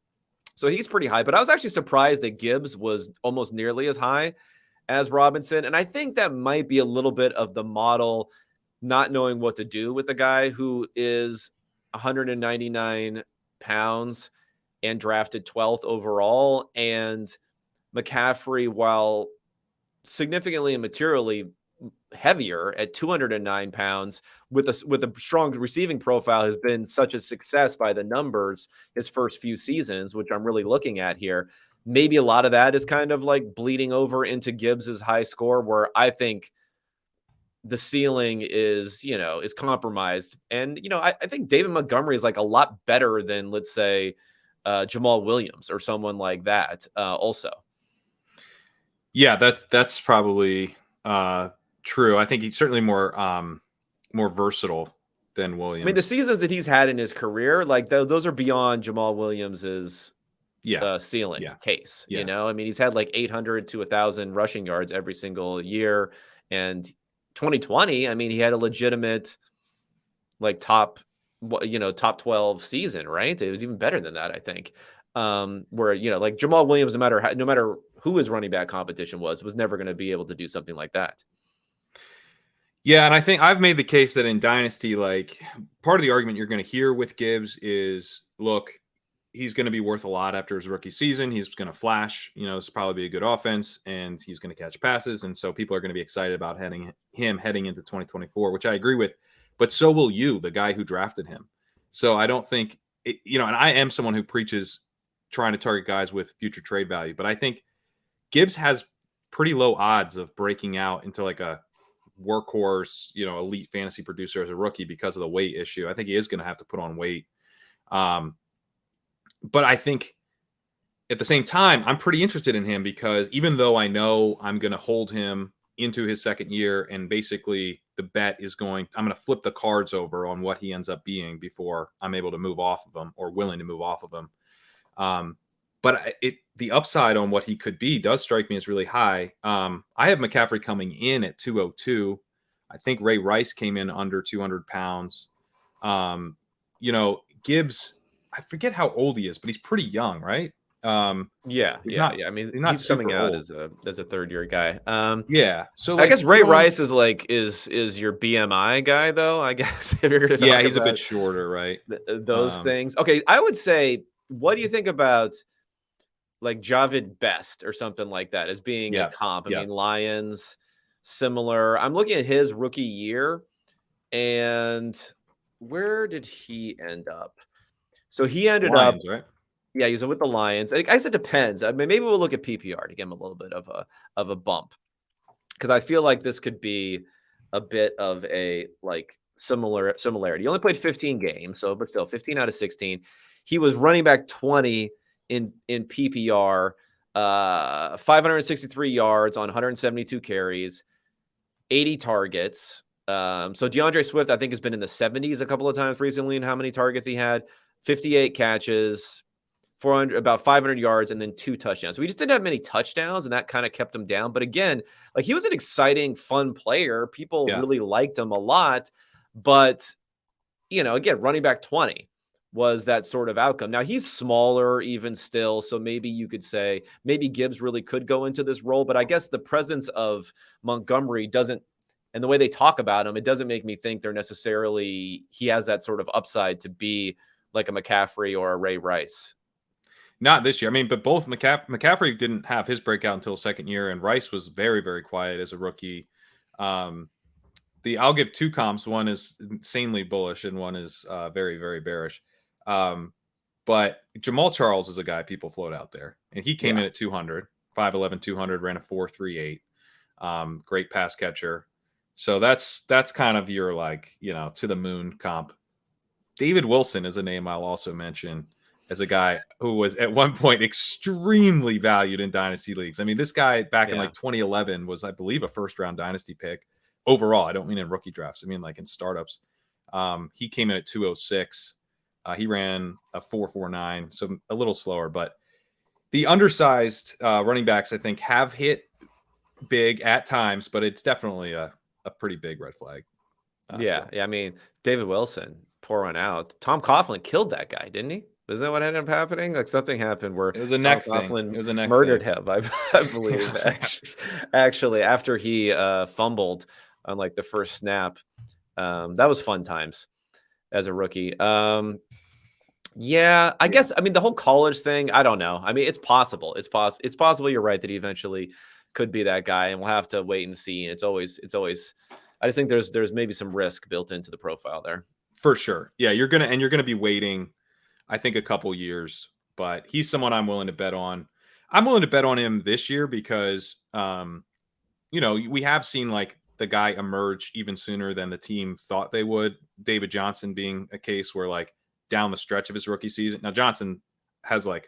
he's pretty high, but I was actually surprised that Gibbs was almost nearly as high as Robinson. And I think that might be a little bit of the model not knowing what to do with a guy who is 199 pounds and drafted 12th overall. And McCaffrey, while significantly and materially heavier at 209 pounds with a strong receiving profile, has been such a success by the numbers his first few seasons, which I'm really looking at here. Maybe a lot of that is kind of like bleeding over into Gibbs's high score, where I think the ceiling is compromised. And, I think David Montgomery is like a lot better than, let's say, Jamal Williams or someone like that also. Yeah, that's probably true. I think he's certainly more versatile than Williams. I mean, the seasons that he's had in his career, like those are beyond Jamal Williams's ceiling case. I mean, he's had like 800 to 1,000 rushing yards every single year. And 2020, I mean, he had a legitimate like top 12 season, right? It was even better than that, I think. Where, like Jamal Williams, no matter who his running back competition was never going to be able to do something like that. Yeah, and I think I've made the case that in Dynasty, like part of the argument you're going to hear with Gibbs is, look, he's going to be worth a lot after his rookie season. He's going to flash, it's probably be a good offense, and he's going to catch passes. And so people are going to be excited about heading into 2024, which I agree with. But so will you, the guy who drafted him. So I don't think, and I am someone who preaches trying to target guys with future trade value. But I think Gibbs has pretty low odds of breaking out into like a workhorse, elite fantasy producer as a rookie because of the weight issue. I think he is going to have to put on weight. But I think at the same time, I'm pretty interested in him because even though I know I'm going to hold him into his second year and basically the bet is I'm going to flip the cards over on what he ends up being before I'm able to move off of him or willing to move off of him. But the upside on what he could be does strike me as really high. I have McCaffrey coming in at 202. I think Ray Rice came in under 200 pounds. Gibbs, I forget how old he is, but he's pretty young, right? Yeah. I mean, he's not he's coming super out old. as a third year guy. Yeah. So I guess Ray Rice is your BMI guy, though. I guess if you're going to talk he's a about bit shorter, right? those things. Okay, I would say, what do you think about like Javid Best or something like that as being a comp? I mean, Lions, similar. I'm looking at his rookie year, and where did he end up? So he ended Lions, up, right? yeah, he was with the Lions. I guess it depends. I mean, maybe we'll look at PPR to give him a little bit of a bump, because I feel like this could be a bit of a like similarity. He only played 15 games, but still 15 out of 16. He was running back 20 in PPR, 563 yards on 172 carries, 80 targets. So DeAndre Swift, I think, has been in the 70s a couple of times recently in how many targets he had. 58 catches, about 500 yards, and then 2 touchdowns. So we just didn't have many touchdowns, and that kind of kept him down. But again, like, he was an exciting, fun player. People really liked him a lot. But, again, running back 20 was that sort of outcome. Now, he's smaller even still, so maybe you could say maybe Gibbs really could go into this role. But I guess the presence of Montgomery doesn't, and the way they talk about him, it doesn't make me think he has that sort of upside to be like a McCaffrey or a Ray Rice. Not this year. I mean, but both McCaffrey didn't have his breakout until second year, and Rice was very, very quiet as a rookie. I'll give 2 comps. One is insanely bullish, and one is very, very bearish. But Jamal Charles is a guy people float out there, and he came in at 200, 5'11", 200, ran a 4.38. Great pass catcher. So that's kind of your to the moon comp. David Wilson is a name I'll also mention as a guy who was at one point extremely valued in dynasty leagues. I mean, this guy back in 2011 was, I believe, a first-round dynasty pick overall. I don't mean in rookie drafts. I mean like in startups. He came in at 206. He ran a 4.49, so a little slower. But the undersized running backs, I think, have hit big at times, but it's definitely a pretty big red flag. Yeah. I mean, David Wilson, pour one out. Tom Coughlin killed that guy, didn't he? Isn't that what ended up happening? Like, something happened where it was a neck thing. Coughlin It was a neck murdered thing. him, I believe. Actually, after he fumbled on like the first snap. That was fun times as a rookie. Yeah, I guess, I mean, the whole college thing, I don't know. I mean, it's possible. It's possible you're right that he eventually could be that guy, and we'll have to wait and see. And it's always I just think there's maybe some risk built into the profile there. For sure. Yeah, you're gonna be waiting, I think, a couple years, but he's someone I'm willing to bet on. I'm willing to bet on him this year because we have seen like the guy emerge even sooner than the team thought they would. David Johnson being a case where, like, down the stretch of his rookie season. Now Johnson has I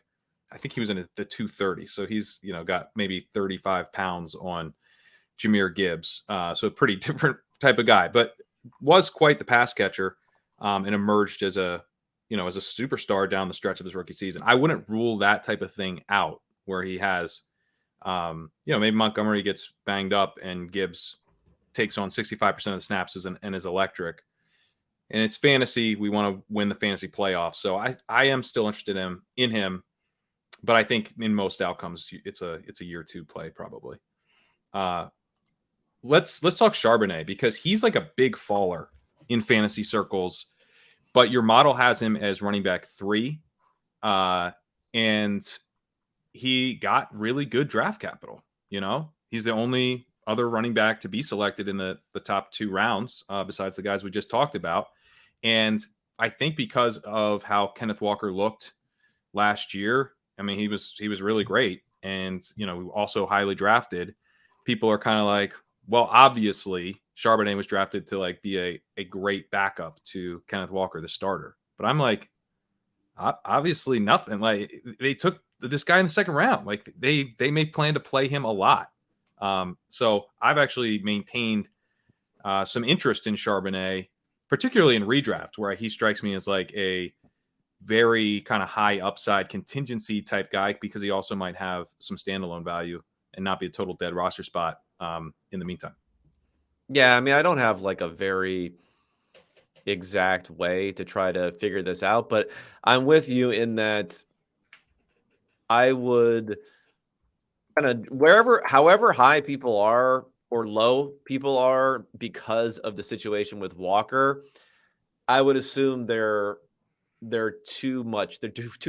think he was in the 230. So he's, got maybe 35 pounds on Jahmyr Gibbs. So a pretty different type of guy, but was quite the pass catcher and emerged as a superstar down the stretch of his rookie season. I wouldn't rule that type of thing out where he has, maybe Montgomery gets banged up and Gibbs takes on 65% of the snaps and is electric. And it's fantasy. We want to win the fantasy playoffs. So I am still interested in him, but I think in most outcomes, it's a year 2 play probably. Let's talk Charbonnet, because he's like a big faller in fantasy circles, but your model has him as running back 3. And he got really good draft capital. He's the only other running back to be selected in the top 2 rounds, besides the guys we just talked about. And I think because of how Kenneth Walker looked last year, I mean, he was really great. And, also highly drafted. People are kind of like, well, obviously Charbonnet was drafted to be a great backup to Kenneth Walker, the starter. But I'm like, obviously nothing. Like, they took this guy in the second round. Like they may plan to play him a lot. So I've actually maintained some interest in Charbonnet, particularly in redraft, where he strikes me as like a very kind of high upside contingency type guy, because he also might have some standalone value and not be a total dead roster spot in the meantime. Yeah, I mean, I don't have like a very exact way to try to figure this out, but I'm with you in that I would kind of however high people are or low people are because of the situation with Walker, I would assume they're too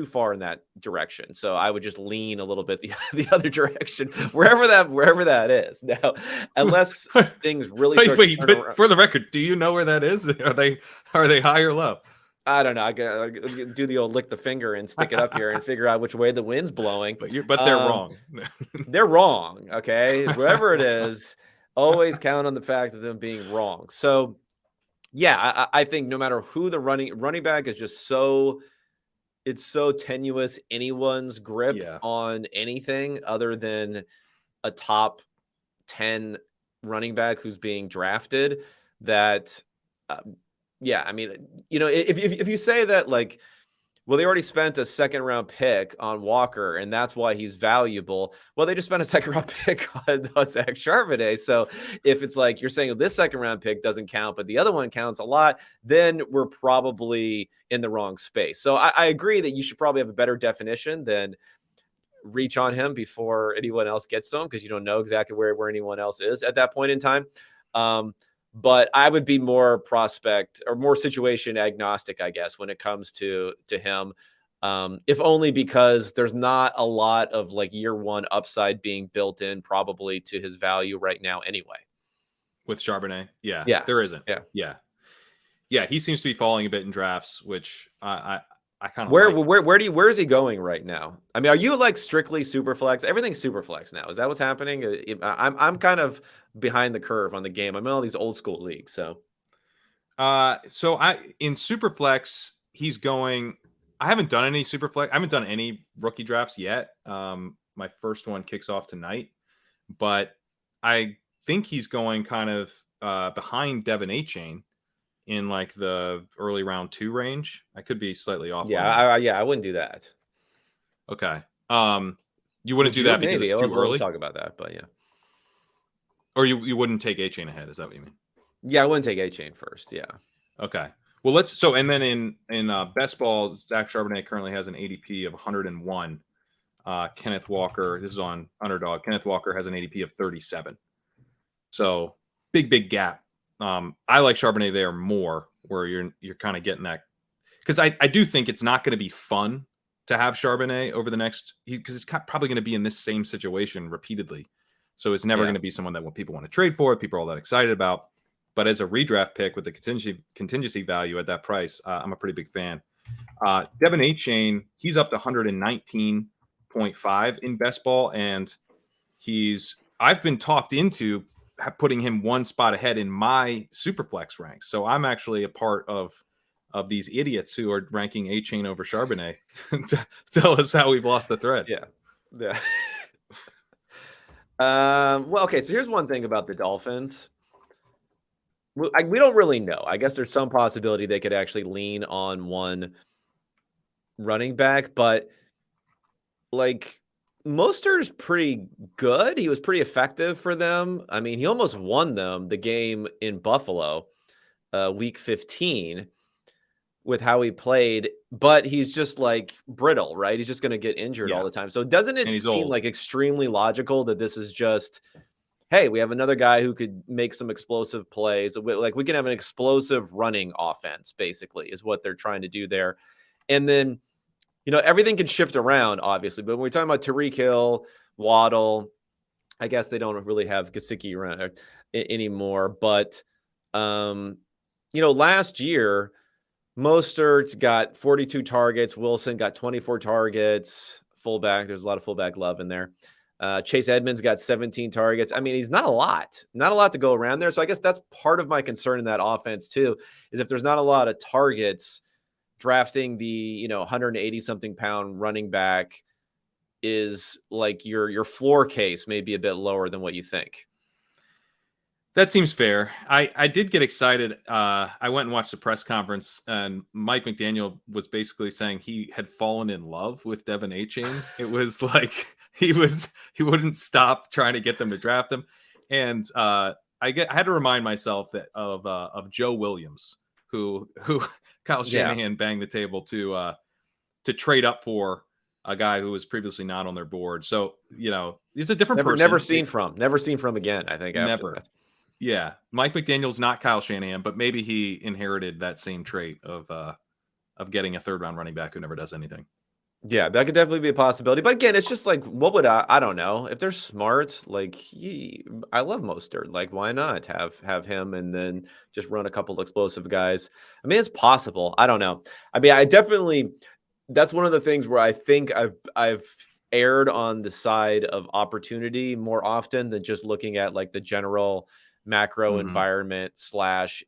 far in that direction. So I would just lean a little bit the other direction, wherever that is. Now, unless things really start to turn around. For the record, do you know where that is? Are they high or low? I don't know. I do the old lick the finger and stick it up here and figure out which way the wind's blowing. But they're wrong. They're wrong. Okay, wherever it is, always count on the fact of them being wrong. So, yeah, I think no matter who the running back is, just it's so tenuous, anyone's grip on anything other than a top 10 running back who's being drafted, that yeah, I mean, if you say that, like, well, they already spent a second round pick on Walker and that's why he's valuable. Well, they just spent a second round pick on Zach Charbonnet. So if it's like you're saying this second round pick doesn't count, but the other one counts a lot, then we're probably in the wrong space. So I agree that you should probably have a better definition than reach on him before anyone else gets to him, because you don't know exactly where anyone else is at that point in time. But I would be more prospect or more situation agnostic, I guess, when it comes to him. If only because there's not a lot of like year one upside being built in probably to his value right now anyway. With Charbonnet? Yeah. There isn't. Yeah. He seems to be falling a bit in drafts, which I kind of where is he going right now? I mean, are you like strictly super flex? Everything's super flex now. Is that what's happening? I'm kind of behind the curve on the game. I'm in all these old school leagues. So in super flex, he's going. I haven't done any super flex. I haven't done any rookie drafts yet. My first one kicks off tonight, but I think he's going kind of behind Devin Achane in like the early round 2 range. I could be slightly off. I wouldn't do that. Okay. You wouldn't do that because it's too early? We'll talk about that, but yeah. Or you wouldn't take Achane ahead, is that what you mean? Yeah, I wouldn't take Achane first, yeah. Okay. Well, and then in best ball, Zach Charbonnet currently has an ADP of 101. Kenneth Walker, this is on Underdog. Kenneth Walker has an ADP of 37. So big gap. I like Charbonnet there more, where you're kind of getting that, because I do think it's not going to be fun to have Charbonnet over the next, because it's probably going to be in this same situation repeatedly. So it's never going to be someone that people want to trade for, people are all that excited about. But as a redraft pick with the contingency value at that price, I'm a pretty big fan. Devin Achane, he's up to 119.5 in best ball, and I've been talked into putting him one spot ahead in my Superflex ranks. So I'm actually a part of these idiots who are ranking Achane over Charbonnet. Tell us how we've lost the thread. Yeah. Well, okay. So here's one thing about the Dolphins. We don't really know. I guess there's some possibility they could actually lean on one running back, but like Mostert's pretty good. He was pretty effective for them. I mean, he almost won them the game in Buffalo, week 15, with how he played, but he's just like brittle, right? He's just going to get injured all the time. So doesn't it seem like extremely logical that this is just, hey, we have another guy who could make some explosive plays. Like we can have an explosive running offense, basically, is what they're trying to do there. And then, everything can shift around, obviously. But when we're talking about Tyreek Hill, Waddle, I guess they don't really have Gesicki around anymore. But, last year, Mostert got 42 targets. Wilson got 24 targets. Fullback, there's a lot of fullback love in there. Chase Edmonds got 17 targets. I mean, he's not a lot to go around there. So I guess that's part of my concern in that offense too, is if there's not a lot of targets, drafting the, 180 something pound running back is like your floor case may be a bit lower than what you think. That seems fair. I did get excited. I went and watched the press conference, and Mike McDaniel was basically saying he had fallen in love with Devin Achane. It was like he wouldn't stop trying to get them to draft him. And I had to remind myself that of Joe Williams, who Kyle Shanahan banged the table to trade up for a guy who was previously not on their board. So, he's a different person. Never seen from again, I think. Never. After that. Yeah. Mike McDaniel's not Kyle Shanahan, but maybe he inherited that same trait of getting a third round running back who never does anything. Yeah, that could definitely be a possibility. But again, it's just like, what would I don't know. If they're smart, like I love Mostert. Like, why not have him and then just run a couple explosive guys? I mean, it's possible. I don't know. I mean, I definitely, that's one of the things where I think I've erred on the side of opportunity more often than just looking at like the general macro environment /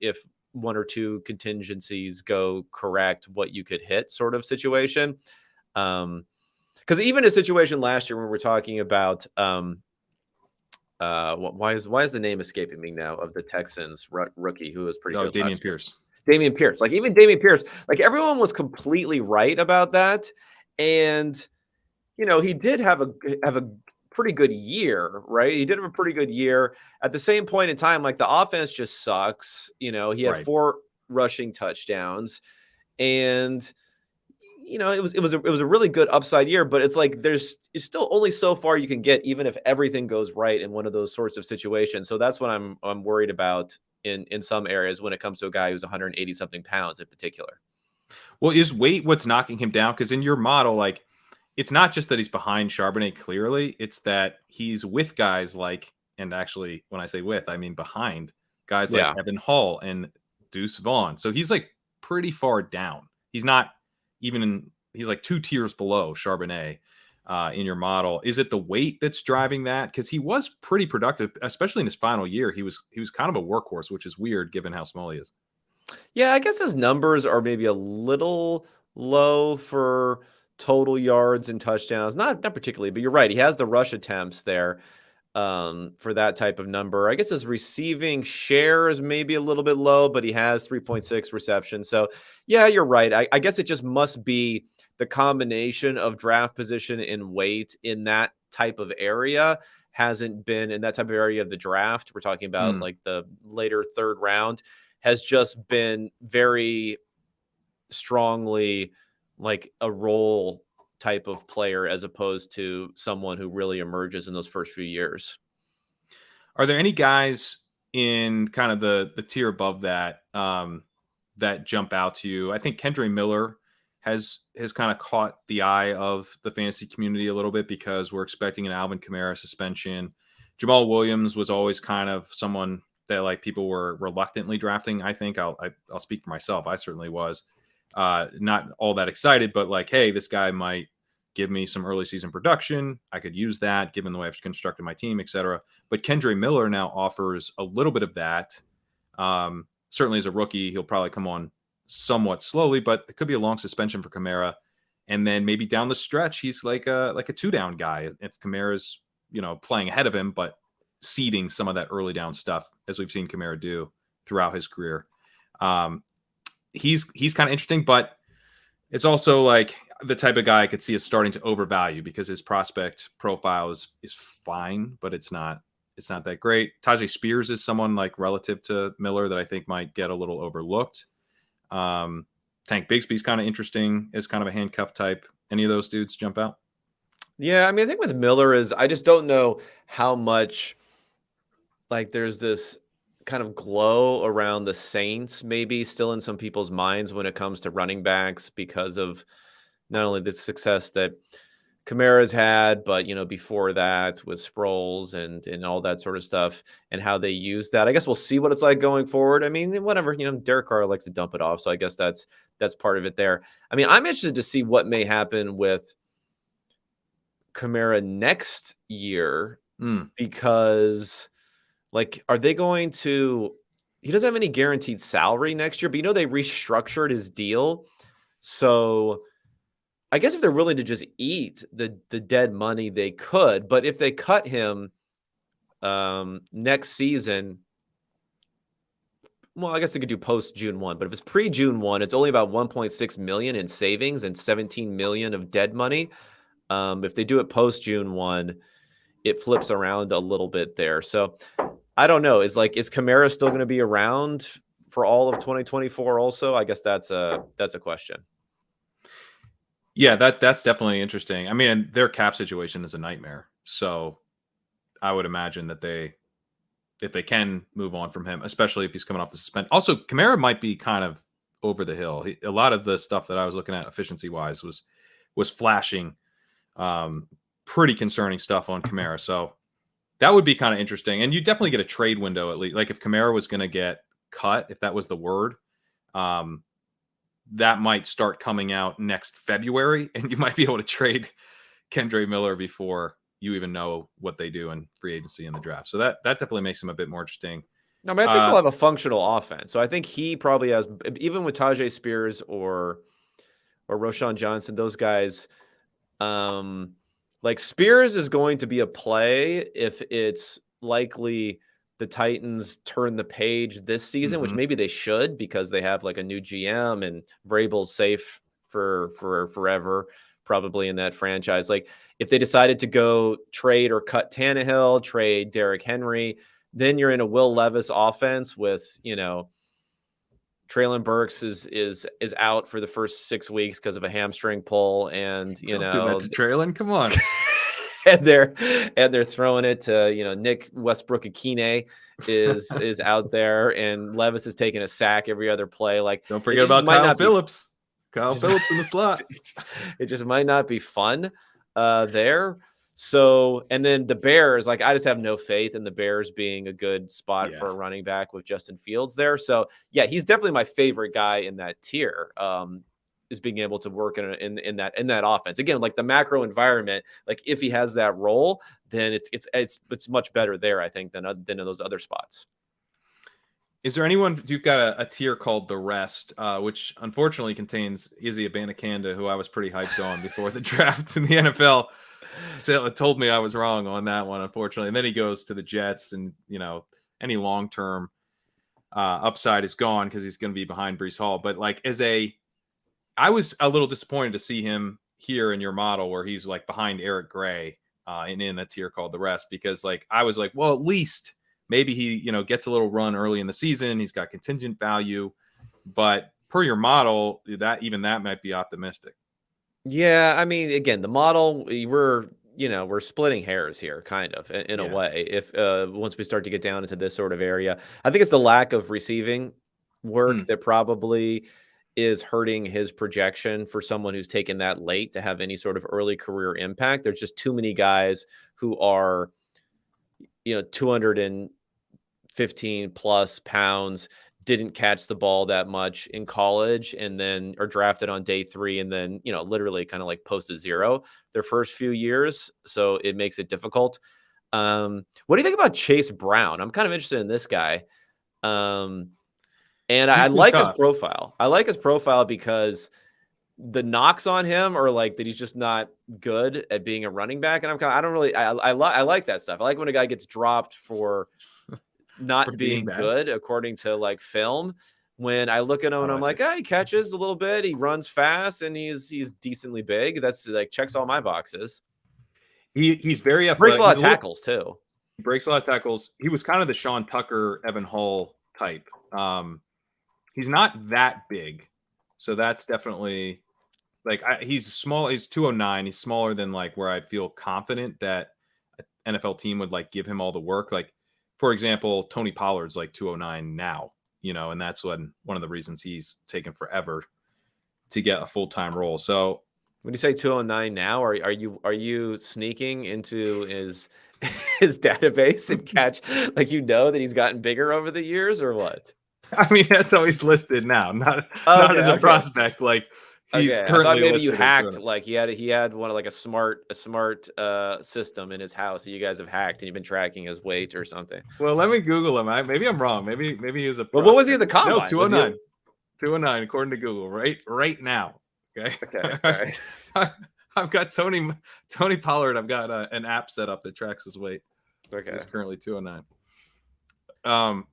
if one or two contingencies go correct, what you could hit sort of situation. Because even a situation last year when we're talking about why is the name escaping me now of the Texans rookie who was pretty good? Dameon Pierce. Dameon Pierce. Like even Dameon Pierce, like everyone was completely right about that. And he did have a pretty good year, right? He did have a pretty good year. At the same point in time, like the offense just sucks. He had 4 rushing touchdowns, and it was a really good upside year, but it's like it's still only so far you can get, even if everything goes right in one of those sorts of situations. So that's what I'm worried about in some areas when it comes to a guy who's 180 something pounds in particular. Well, is weight what's knocking him down? Because in your model, like, it's not just that he's behind Charbonnet clearly, it's that he's with guys like, and actually when I say with, I mean behind guys like Evan Hall and Deuce Vaughn. So he's like pretty far down. He's not even he's like 2 tiers below Charbonnet in your model. Is it the weight that's driving that? Because he was pretty productive, especially in his final year. He was kind of a workhorse, which is weird given how small he is. Yeah, I guess his numbers are maybe a little low for total yards and touchdowns. Not particularly, but you're right. He has the rush attempts there for that type of number. I guess his receiving share is maybe a little bit low, but he has 3.6 receptions. So yeah, you're right. I guess it just must be the combination of draft position and weight in that type of area hasn't been in that type of area of the draft. We're talking about like the later third round has just been very strongly like a role type of player as opposed to someone who really emerges in those first few years. Are there any guys in kind of the tier above that that jump out to you? I think Kendre Miller has kind of caught the eye of the fantasy community a little bit because we're expecting an Alvin Kamara suspension. Jamal Williams was always kind of someone that like people were reluctantly drafting. I think I'll speak for myself. I certainly was not all that excited, but like, hey, this guy might give me some early season production. I could use that given the way I've constructed my team, etc. But Kendre Miller now offers a little bit of that. Certainly as a rookie, he'll probably come on somewhat slowly, but it could be a long suspension for Kamara. And then maybe down the stretch, he's like a 2-down guy if Kamara's, playing ahead of him, but seeding some of that early down stuff, as we've seen Kamara do throughout his career. He's kind of interesting, but it's also like the type of guy I could see is starting to overvalue because his prospect profile is fine, but it's not that great. Tajay Spears is someone like relative to Miller that I think might get a little overlooked. Tank Bigsby's kind of interesting as kind of a handcuff type. Any of those dudes jump out? Yeah, I mean, I think with Miller is I just don't know how much like there's this kind of glow around the Saints maybe still in some people's minds when it comes to running backs because of not only the success that Kamara's had, but before that with Sproles and all that sort of stuff and how they use that. I guess we'll see what it's like going forward. I mean, whatever, Derek Carr likes to dump it off, so I guess that's part of it there. I mean, I'm interested to see what may happen with Kamara next year because like, are they going to, he doesn't have any guaranteed salary next year, but they restructured his deal. So I guess if they're willing to just eat the dead money, they could. But if they cut him next season, well, I guess they could do post June 1. But if it's pre June 1, it's only about 1.6 million in savings and 17 million of dead money. If they do it post June 1, it flips around a little bit there. So I don't know. Is Kamara still going to be around for all of 2024 also? I guess that's a question. Yeah, that's definitely interesting. I mean, their cap situation is a nightmare. So I would imagine that if they can move on from him, especially if he's coming off the suspension. Also, Kamara might be kind of over the hill. A lot of the stuff that I was looking at efficiency-wise was flashing pretty concerning stuff on Kamara. So that would be kind of interesting. And you definitely get a trade window at least. Like if Kamara was going to get cut, if that was the word, that might start coming out next February, and you might be able to trade Kendre Miller before you even know what they do in free agency in the draft. So that definitely makes him a bit more interesting. No, I mean, I think he'll have a functional offense. So I think he probably has, even with Tajay Spears or Roschon Johnson, those guys, like Spears is going to be a play if it's likely the Titans turn the page this season, which maybe they should because they have like a new GM and Vrabel's safe for forever, probably in that franchise. Like if they decided to go trade or cut Tannehill, trade Derrick Henry, then you're in a Will Levis offense with, Treylon Burks is out for the first 6 weeks because of a hamstring pull, and Don't do that to Treylon. Come on. and they're throwing it to Nick Westbrook-Akine is out there, and Levis is taking a sack every other play. Like don't forget about Kyle Phillips. Kyle Phillips in the slot. It just might not be fun there. So, and then the Bears, like I just have no faith in the Bears being a good spot for a running back with Justin Fields there. So yeah, he's definitely my favorite guy in that tier. Is being able to work in that offense. Again, like the macro environment, like if he has that role, then it's much better there, I think, than in those other spots. Is there anyone you've got a tier called the rest, which unfortunately contains Izzy Abanikanda, who I was pretty hyped on before the draft in the NFL. So it told me I was wrong on that one, unfortunately. And then he goes to the Jets, and any long-term upside is gone because he's going to be behind Breece Hall. But like I was a little disappointed to see him here in your model where he's like behind Eric Gray and in a tier called the rest, because like I was like, well, at least maybe he gets a little run early in the season. He's got contingent value, but per your model, that might be optimistic. Yeah, I mean, again, the model, we're splitting hairs here, kind of in a way. If once we start to get down into this sort of area, I think it's the lack of receiving work that probably is hurting his projection for someone who's taken that late to have any sort of early career impact. There's just too many guys who are, 215 plus pounds, didn't catch the ball that much in college, and then are drafted on day 3, and then, literally kind of like posted zero their first few years. So it makes it difficult. What do you think about Chase Brown? I'm kind of interested in this guy. And I like his profile. I like his profile because the knocks on him are like that he's just not good at being a running back. And I like that stuff. I like when a guy gets dropped for not being good according to like film. When I look at him and I'm like, he catches a little bit, he runs fast, and he's decently big. That's like checks all my boxes. He's very athletic. Breaks a lot of tackles too. He breaks a lot of tackles. He was kind of the Sean Tucker, Evan Hull type. He's not that big, so that's definitely like he's small. He's 209. He's smaller than like where I'd feel confident that an NFL team would like give him all the work. Like for example, Tony Pollard's like 209 now, and that's one of the reasons he's taken forever to get a full-time role. So when you say 209 now, are you sneaking into his database and catch like that he's gotten bigger over the years, or what? I mean, that's how he's listed now, not as a prospect. Like he's currently maybe you hacked, like he had one of like a smart system in his house that you guys have hacked, and you've been tracking his weight or something. Well, let me Google him. Maybe I'm wrong. Maybe he was a. Well, what was he at the combine? No, 209. 209 according to Google right now. Okay. Okay. All right. I've got Tony Pollard. I've got an app set up that tracks his weight. Okay. He's currently 209.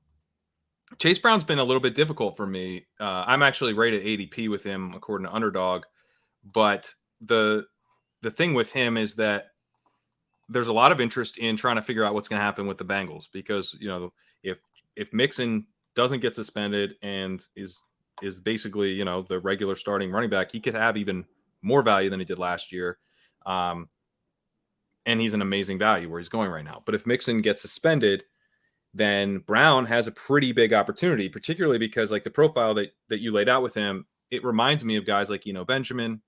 Chase Brown's been a little bit difficult for me. I'm actually rated ADP with him according to Underdog, but the thing with him is that there's a lot of interest in trying to figure out what's going to happen with the Bengals, because if Mixon doesn't get suspended and is basically the regular starting running back, he could have even more value than he did last year, and he's an amazing value where he's going right now. But if Mixon gets suspended, then Brown has a pretty big opportunity, particularly because like the profile that you laid out with him, it reminds me of guys like Benjamin,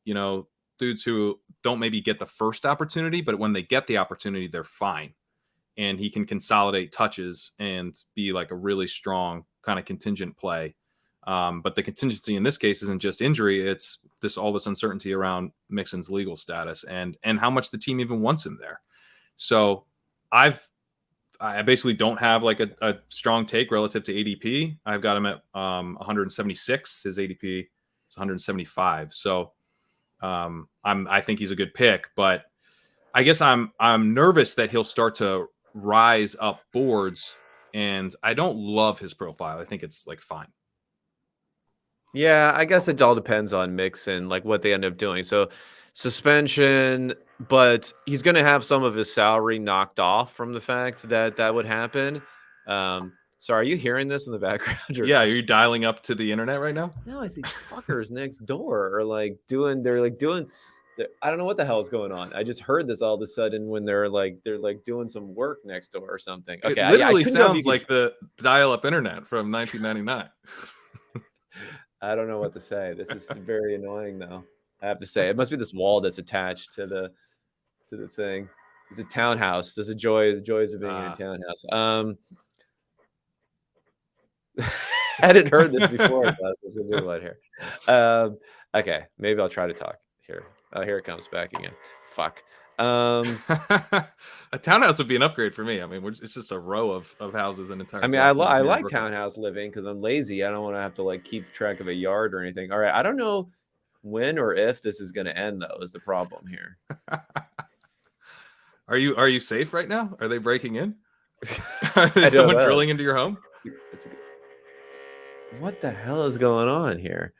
dudes who don't maybe get the first opportunity, but when they get the opportunity, they're fine. And he can consolidate touches and be like a really strong kind of contingent play. But the contingency in this case isn't just injury. It's all this uncertainty around Mixon's legal status and how much the team even wants him there. So I basically don't have like a strong take relative to ADP. I've got him at 176. His ADP is 175. So I think he's a good pick, but I guess I'm nervous that he'll start to rise up boards, and I don't love his profile. I think it's like fine. Yeah, I guess it all depends on Mixon, like what they end up doing. So suspension, but he's going to have some of his salary knocked off from the fact that would happen. So are you hearing this in the background? Yeah, are you dialing up to the internet right now? No, I see fuckers next door are like doing. I don't know what the hell is going on. I just heard this all of a sudden when they're doing some work next door or something. Okay, it literally sounds like the dial-up internet from 1999. I don't know what to say. This is very annoying, though. I have to say, it must be this wall that's attached to the thing. It's a townhouse. There's the joys of being in a townhouse. I hadn't heard this before. There's a new one here. Okay, maybe I'll try to talk here. Oh, here it comes back again. Fuck. A townhouse would be an upgrade for me. I mean, it's just a row of houses in entire. I mean, I like townhouse living because I'm lazy. I don't want to have to like keep track of a yard or anything. All right, I don't know when or if this is going to end, though, is the problem here. Are you safe right now? Are they breaking in? Is someone drilling into your home? What the hell is going on here?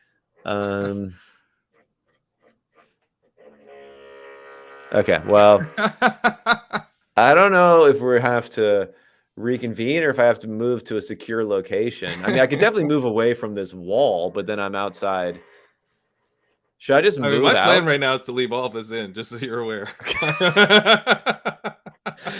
Okay, well, I don't know if we have to reconvene or if I have to move to a secure location. I mean, I could definitely move away from this wall, but then I'm outside. Should I just move my out? plan right now is to leave all of this in, just so you're aware.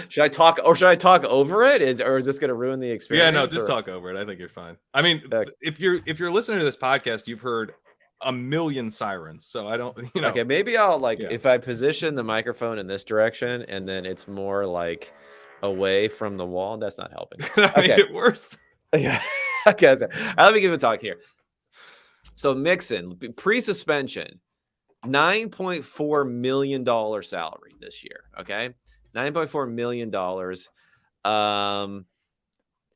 Should I talk over it? Or is this going to ruin the experience? Yeah, no, just talk over it. I think you're fine. I mean, if you're listening to this podcast, you've heard a million sirens, so I don't, Okay, maybe I'll if I position the microphone in this direction and then it's more like away from the wall, that's not helping. That made it worse. Yeah. Okay, so let me give a talk here. So Mixon, pre-suspension, $9.4 million salary this year. Okay, $9.4 million.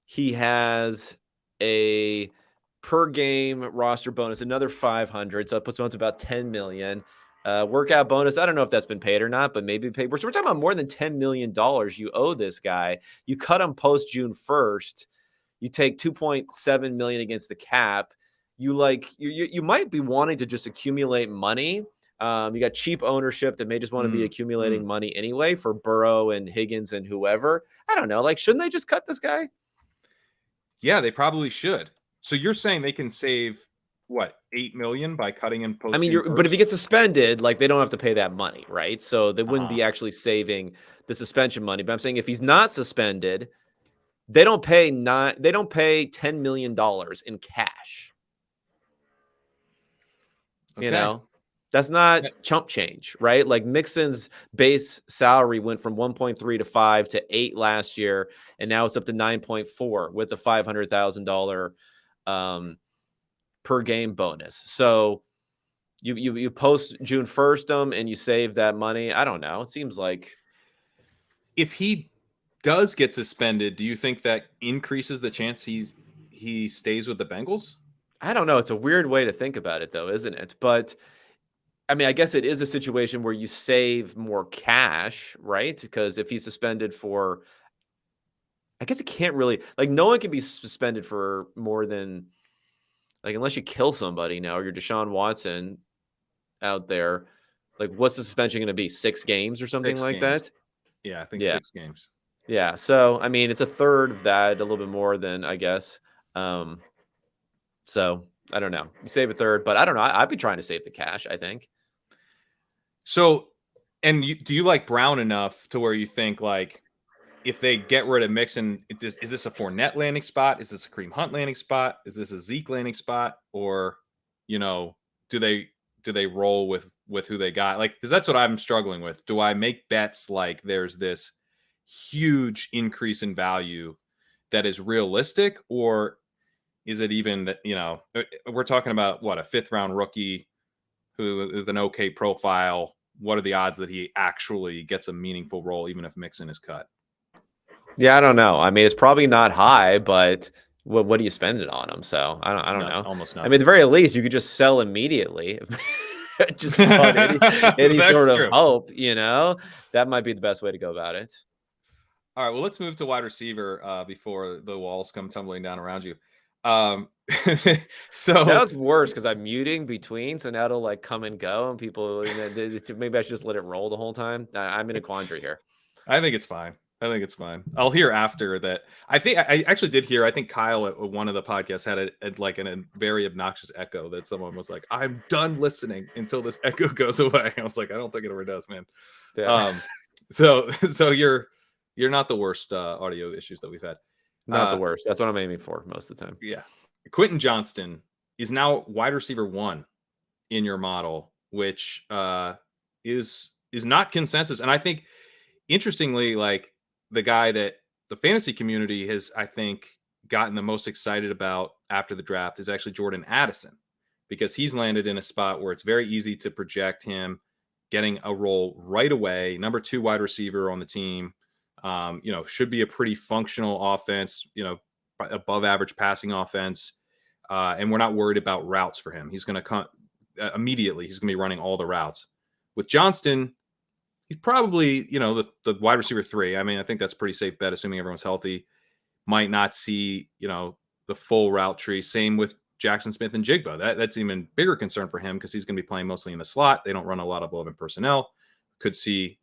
He has a per game roster bonus, another 500. So it puts him up to about 10 million. Workout bonus, I don't know if that's been paid or not, but maybe paid. We're talking about more than $10 million you owe this guy. You cut him post June 1st. You take 2.7 million against the cap. You might be wanting to just accumulate money. You got cheap ownership that may just want to be accumulating money anyway for Burrow and Higgins and whoever. I don't know. Shouldn't they just cut this guy? Yeah, they probably should. So you're saying they can save what, 8 million by cutting him post? I mean, but if he gets suspended, they don't have to pay that money, right? So they wouldn't be actually saving the suspension money. But I'm saying if he's not suspended, they don't pay $10 million in cash. Okay. That's not chump change, right? Mixon's base salary went from 1.3 to 5 to 8 last year, and now it's up to 9.4 with the $500,000 per game bonus. So you post June 1st and you save that money. I don't know. It seems like if he does get suspended, do you think that increases the chance he stays with the Bengals? I don't know. It's a weird way to think about it, though, isn't it? But I mean, I guess it is a situation where you save more cash, right? Because if he's suspended for, I guess it can't really, like, no one can be suspended for more than, like, unless you kill somebody now, or you're Deshaun Watson out there. Like, what's the suspension going to be? 6 games or something 6 like games. that? Yeah, I think Yeah. 6 games. Yeah. So, I mean, it's a third of that, a little bit more than, I guess. Um, so I don't know. You save a third, but I don't know. I'd be trying to save the cash, I think. So, and do you like Brown enough to where you think, like, if they get rid of Mixon, is this a Fournette landing spot? Is this a Kareem Hunt landing spot? Is this a Zeke landing spot? Or, you know, do they roll with who they got? Like, because that's what I'm struggling with. Do I make bets like there's this huge increase in value that is realistic, or is it even that, we're talking about what, a 5th round rookie who with an okay profile? What are the odds that he actually gets a meaningful role, even if Mixon is cut? Yeah, I don't know. I mean, it's probably not high, but what do you spend it on them? So I don't No, know. almost I mean, nothing. at the very least, you could just sell immediately, just without any That's sort of true. hope. That might be the best way to go about it. All right, well, let's move to wide receiver before the walls come tumbling down around you. Um, Now so it's worse because I'm muting between, so now it'll like come and go, and people maybe I should just let it roll the whole time. I'm in a quandary here. I think it's fine. I'll hear after that. I actually did hear. I think Kyle at one of the podcasts had a very obnoxious echo that someone was like, "I'm done listening until this echo goes away." I was like, "I don't think it ever does, man." Yeah, So you're not the worst audio issues that we've had. not the worst. That's what I'm aiming for most of the time. Yeah, Quentin Johnston is now wide receiver 1 in your model, which is not consensus. And I think, interestingly, like, the guy that the fantasy community has, I think, gotten the most excited about after the draft is actually Jordan Addison, because he's landed in a spot where it's very easy to project him getting a role right away. Number 2 wide receiver on the team. Should be a pretty functional offense, above average passing offense. And we're not worried about routes for him. He's going to come immediately. He's going to be running all the routes. With Johnston, he's probably, the wide receiver 3. I mean, I think that's a pretty safe bet, assuming everyone's healthy. Might not see, the full route tree. Same with Jackson Smith and Jigba. That's even bigger concern for him because he's going to be playing mostly in the slot. They don't run a lot of 11 personnel. Could see,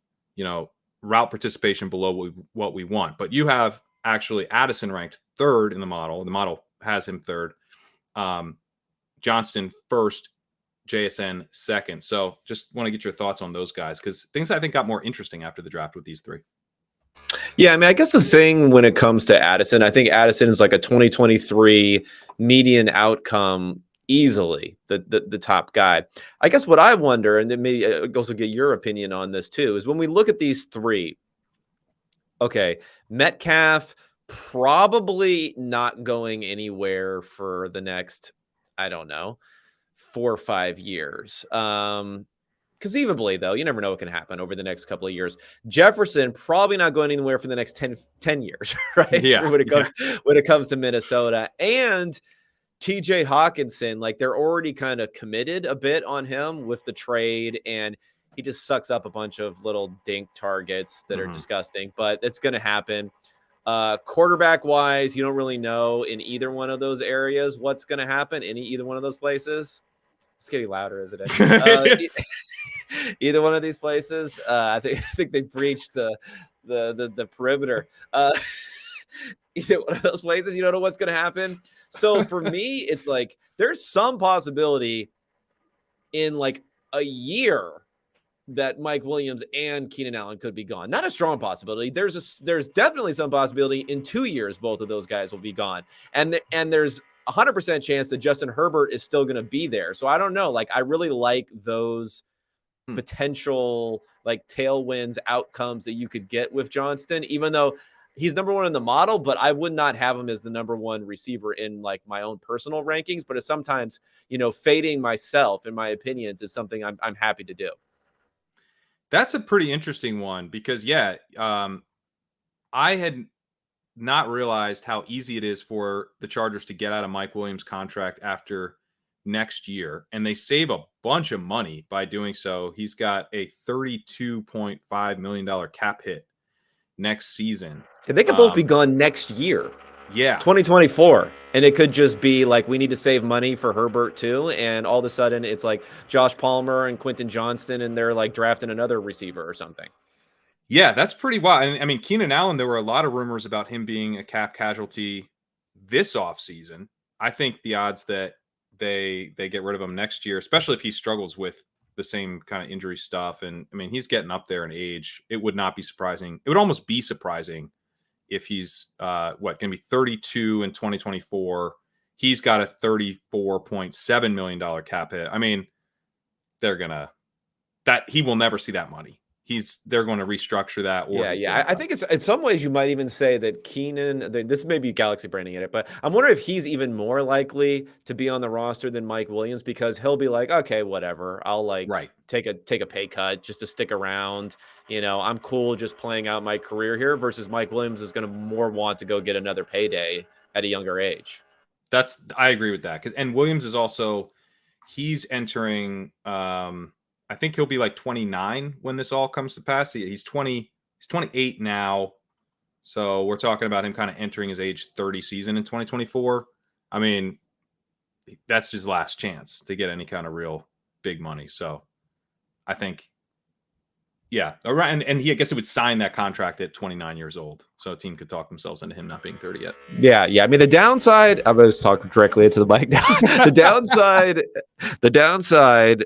route participation below what we want. But you have actually Addison ranked 3rd in the model. The model has him 3rd. Johnston 1st, JSN 2nd. So just want to get your thoughts on those guys, because things I think got more interesting after the draft with these 3. Yeah, I mean, I guess the thing when it comes to Addison, I think Addison is like a 2023 median outcome, easily the top guy. I guess what I wonder, and then maybe also get your opinion on this too, is when we look at these 3. Okay, Metcalf probably not going anywhere for the next, I don't know, 4 or 5 years. Conceivably, though, you never know what can happen over the next couple of years. Jefferson probably not going anywhere for the next 10 years, right? Yeah. When it comes to Minnesota. And TJ Hawkinson, like, they're already kind of committed a bit on him with the trade, and he just sucks up a bunch of little dink targets that are disgusting, but it's going to happen. Quarterback wise, you don't really know in either one of those areas what's going to happen in either one of those places. It's getting louder, isn't it? Either one of these places, I think they breached the perimeter. Either one of those places, you don't know what's going to happen. So for me, it's like there's some possibility in like a year that Mike Williams and Keenan Allen could be gone. Not a strong possibility. There's definitely some possibility in 2 years both of those guys will be gone, and there's 100% chance that Justin Herbert is still going to be there. So I don't know. Like, I really like those potential like tailwinds outcomes that you could get with Johnston, even though he's number 1 in the model, but I would not have him as the number 1 receiver in like my own personal rankings. But it's sometimes, fading myself in my opinions is something I'm happy to do. That's a pretty interesting one because, I had not realized how easy it is for the Chargers to get out of Mike Williams' contract after next year, and they save a bunch of money by doing so. He's got a $32.5 million cap hit next season. And they could both be gone next year. Yeah. 2024. And it could just be like, we need to save money for Herbert too. And all of a sudden it's like Josh Palmer and Quentin Johnston, and they're like drafting another receiver or something. Yeah, that's pretty wild. And I mean, Keenan Allen, there were a lot of rumors about him being a cap casualty this offseason. I think the odds that they get rid of him next year, especially if he struggles with the same kind of injury stuff. And I mean, he's getting up there in age. It would not be surprising. It would almost be surprising if he's going to be 32 in 2024. He's got a $34.7 million cap hit. I mean, he will never see that money. They're going to restructure that. Or I think it's, in some ways you might even say that Keenan, this may be Galaxy branding in it, but I'm wondering if he's even more likely to be on the roster than Mike Williams, because he'll be like, okay, whatever, I'll take a pay cut just to stick around. I'm cool just playing out my career here, versus Mike Williams is going to more want to go get another payday at a younger age. I agree with that. And Williams is also, he's entering, I think he'll be like 29 when this all comes to pass. He's 28 now. So we're talking about him kind of entering his age 30 season in 2024. I mean, that's his last chance to get any kind of real big money. So I think, yeah. And I guess he would sign that contract at 29 years old. So a team could talk themselves into him not being 30 yet. Yeah. I mean, the downside, I'm going to talk directly into the mic now. The downside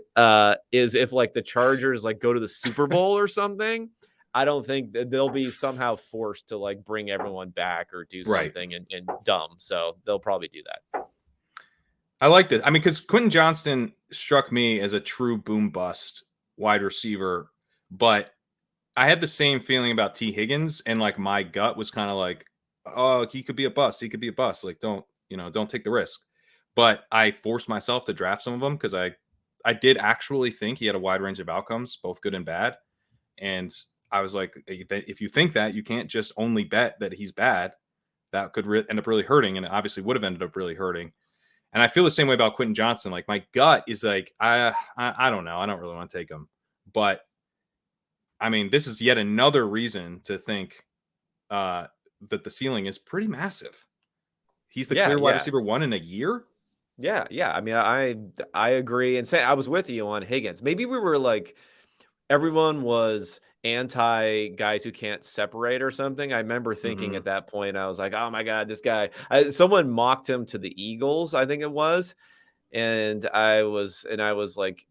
is if like the Chargers like go to the Super Bowl or something, I don't think that they'll be somehow forced to like bring everyone back or do something and dumb. So they'll probably do that. I like that. I mean, because Quentin Johnston struck me as a true boom bust wide receiver, but I had the same feeling about T. Higgins, and like my gut was kind of like, oh, he could be a bust. He could be a bust. Like, don't take the risk. But I forced myself to draft some of them because I did actually think he had a wide range of outcomes, both good and bad. And I was like, if you think that, you can't just only bet that he's bad. That could end up really hurting, and it obviously would have ended up really hurting. And I feel the same way about Quentin Johnston. Like my gut is like, I don't know. I don't really want to take him. But I mean, this is yet another reason to think that the ceiling is pretty massive. He's the clear wide receiver one in a year. Yeah. I mean, I agree. And I was with you on Higgins. Maybe we were like, everyone was anti guys who can't separate or something. I remember thinking at that point, I was like, oh my God, this guy, someone mocked him to the Eagles, I think it was. And I was like,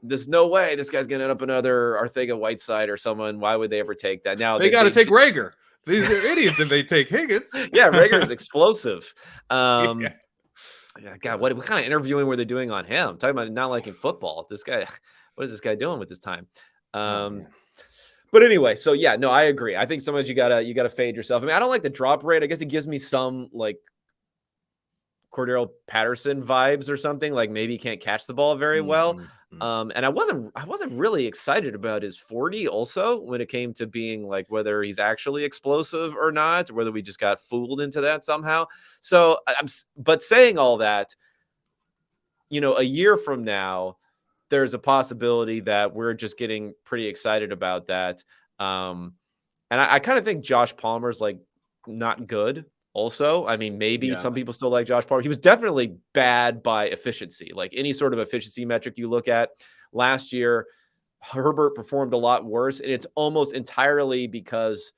there's no way this guy's going to end up another Arcega-Whiteside or someone. Why would they ever take that? Now they got to take Rager. These are idiots if they take Higgins. Yeah, Rager's explosive. Yeah, God, what kind of interviewing were they doing on him? Talking about not liking football. This guy, what is this guy doing with his time? But anyway, so yeah, no, I agree. I think sometimes you gotta fade yourself. I mean, I don't like the drop rate. I guess it gives me some like Cordero Patterson vibes or something. Like maybe he can't catch the ball very well. And I wasn't really excited about his 40 also when it came to being like whether he's actually explosive or not, or whether we just got fooled into that somehow. So but saying all that, a year from now, there's a possibility that we're just getting pretty excited about that. And I kind of think Josh Palmer's like not good also. I mean, maybe some people still like Josh Palmer. He was definitely bad by efficiency, like any sort of efficiency metric you look at. Last year, Herbert performed a lot worse, and it's almost entirely because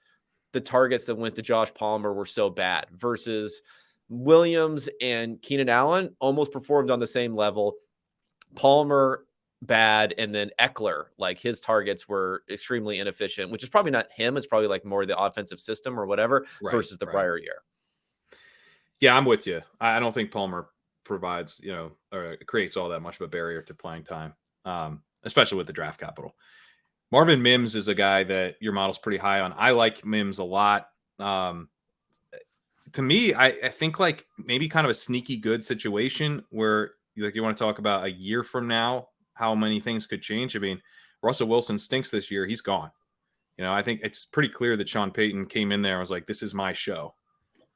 the targets that went to Josh Palmer were so bad, versus Williams and Keenan Allen almost performed on the same level. Palmer bad, and then Eckler, like his targets were extremely inefficient, which is probably not him. It's probably like more the offensive system or whatever versus the prior year. Yeah, I'm with you. I don't think Palmer provides, or creates all that much of a barrier to playing time, especially with the draft capital. Marvin Mims is a guy that your model's pretty high on. I like Mims a lot. To me, I think like maybe kind of a sneaky good situation where like you want to talk about a year from now, how many things could change. I mean, Russell Wilson stinks this year. He's gone. I think it's pretty clear that Sean Payton came in there and was like, this is my show.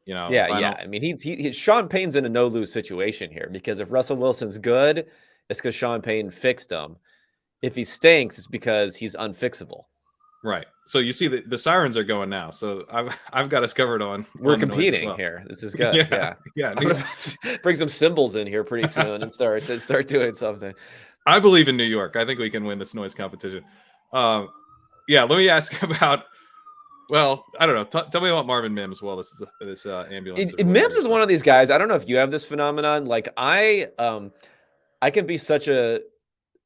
Yeah, if I yeah. don't. I mean, Sean Payton's in a no-lose situation here because if Russell Wilson's good, it's because Sean Payton fixed him. If he stinks, it's because he's unfixable. Right. So you see the sirens are going now. So I've got us covered We're on the noise as competing well. here. This is good. Yeah. Yeah. Yeah. I'm gonna bring some cymbals in here pretty soon and start doing something. I believe in New York. I think we can win this noise competition. Yeah. Let me ask about. Well, I don't know. Tell me about Marvin Mims. Well, this ambulance or whatever. Mims is one of these guys. I don't know if you have this phenomenon. Like I can be such a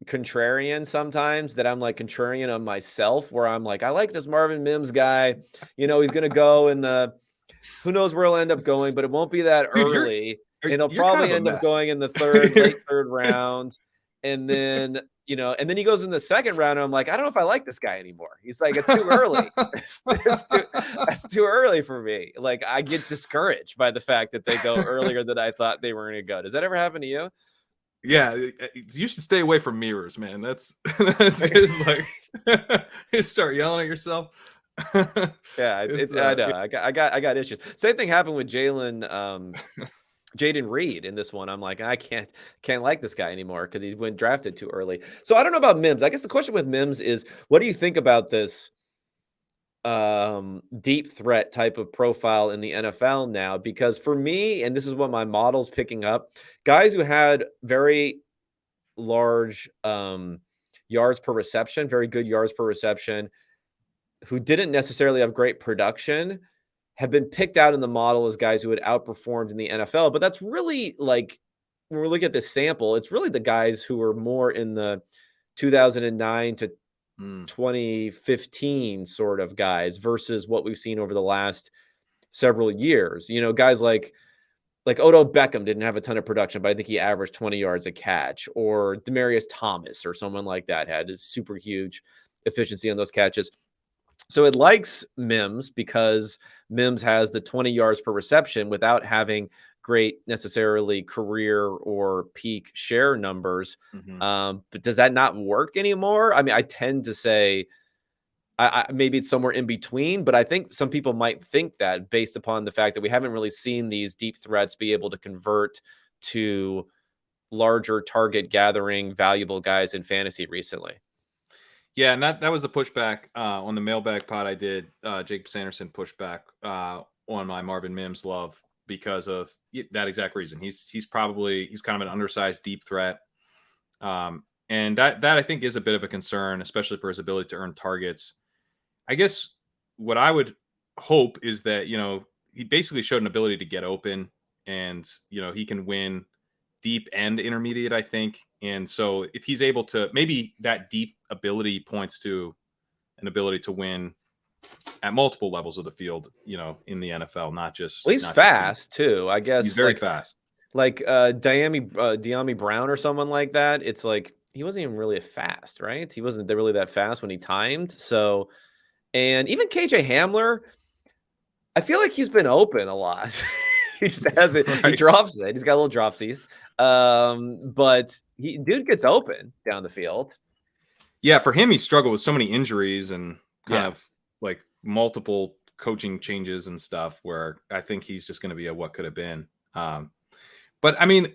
contrarian sometimes that I'm like contrarian on myself, where I'm like, I like this Marvin Mims guy. He's gonna go in the who knows where he'll end up going, but it won't be that Dude, early. And he'll you're kind probably of a end up mess. going in the late third round. And then, and then he goes in the second round. And I'm like, I don't know if I like this guy anymore. He's like, it's too early. That's too early for me. Like, I get discouraged by the fact that they go earlier than I thought they were going to go. Does that ever happen to you? Yeah, you should stay away from mirrors, man. That's just like you start yelling at yourself. Yeah, I know. I got issues. Same thing happened with Jaden Reed in this one. I'm like, I can't like this guy anymore because he's been drafted too early. So I don't know about Mims. I guess the question with Mims is, what do you think about this deep threat type of profile in the NFL now? Because for me, and this is what my model's picking up, guys who had very large yards per reception, very good yards per reception, who didn't necessarily have great production, have been picked out in the model as guys who had outperformed in the NFL. But that's really, like, when we look at this sample, it's really the guys who were more in the 2009 to 2015 sort of guys versus what we've seen over the last several years. Guys like Odell Beckham didn't have a ton of production, but I think he averaged 20 yards a catch, or Demaryius Thomas or someone like that had a super huge efficiency on those catches. So it likes Mims because Mims has the 20 yards per reception without having great necessarily career or peak share numbers. But does that not work anymore? I mean, I tend to say maybe it's somewhere in between, but I think some people might think that based upon the fact that we haven't really seen these deep threats be able to convert to larger target gathering, valuable guys in fantasy recently. Yeah, and that was the pushback on the mailbag pod I did. Jacob Sanderson pushback on my Marvin Mims love because of that exact reason. He's kind of an undersized deep threat, and that I think is a bit of a concern, especially for his ability to earn targets. I guess what I would hope is that he basically showed an ability to get open, and he can win deep and intermediate, I think. And so if he's able to, maybe that deep ability points to an ability to win at multiple levels of the field, in the NFL, not just. Well, he's fast too, I guess. He's very fast. Like De'Ami Brown or someone like that. It's like he wasn't even really fast, right? He wasn't really that fast when he timed. So, and even KJ Hamler, I feel like he's been open a lot. He just has it. Right. He drops it. He's got little dropsies. But dude gets open down the field. Yeah, for him, he struggled with so many injuries and kind of like multiple coaching changes and stuff, where I think he's just going to be a what could have been. But I mean,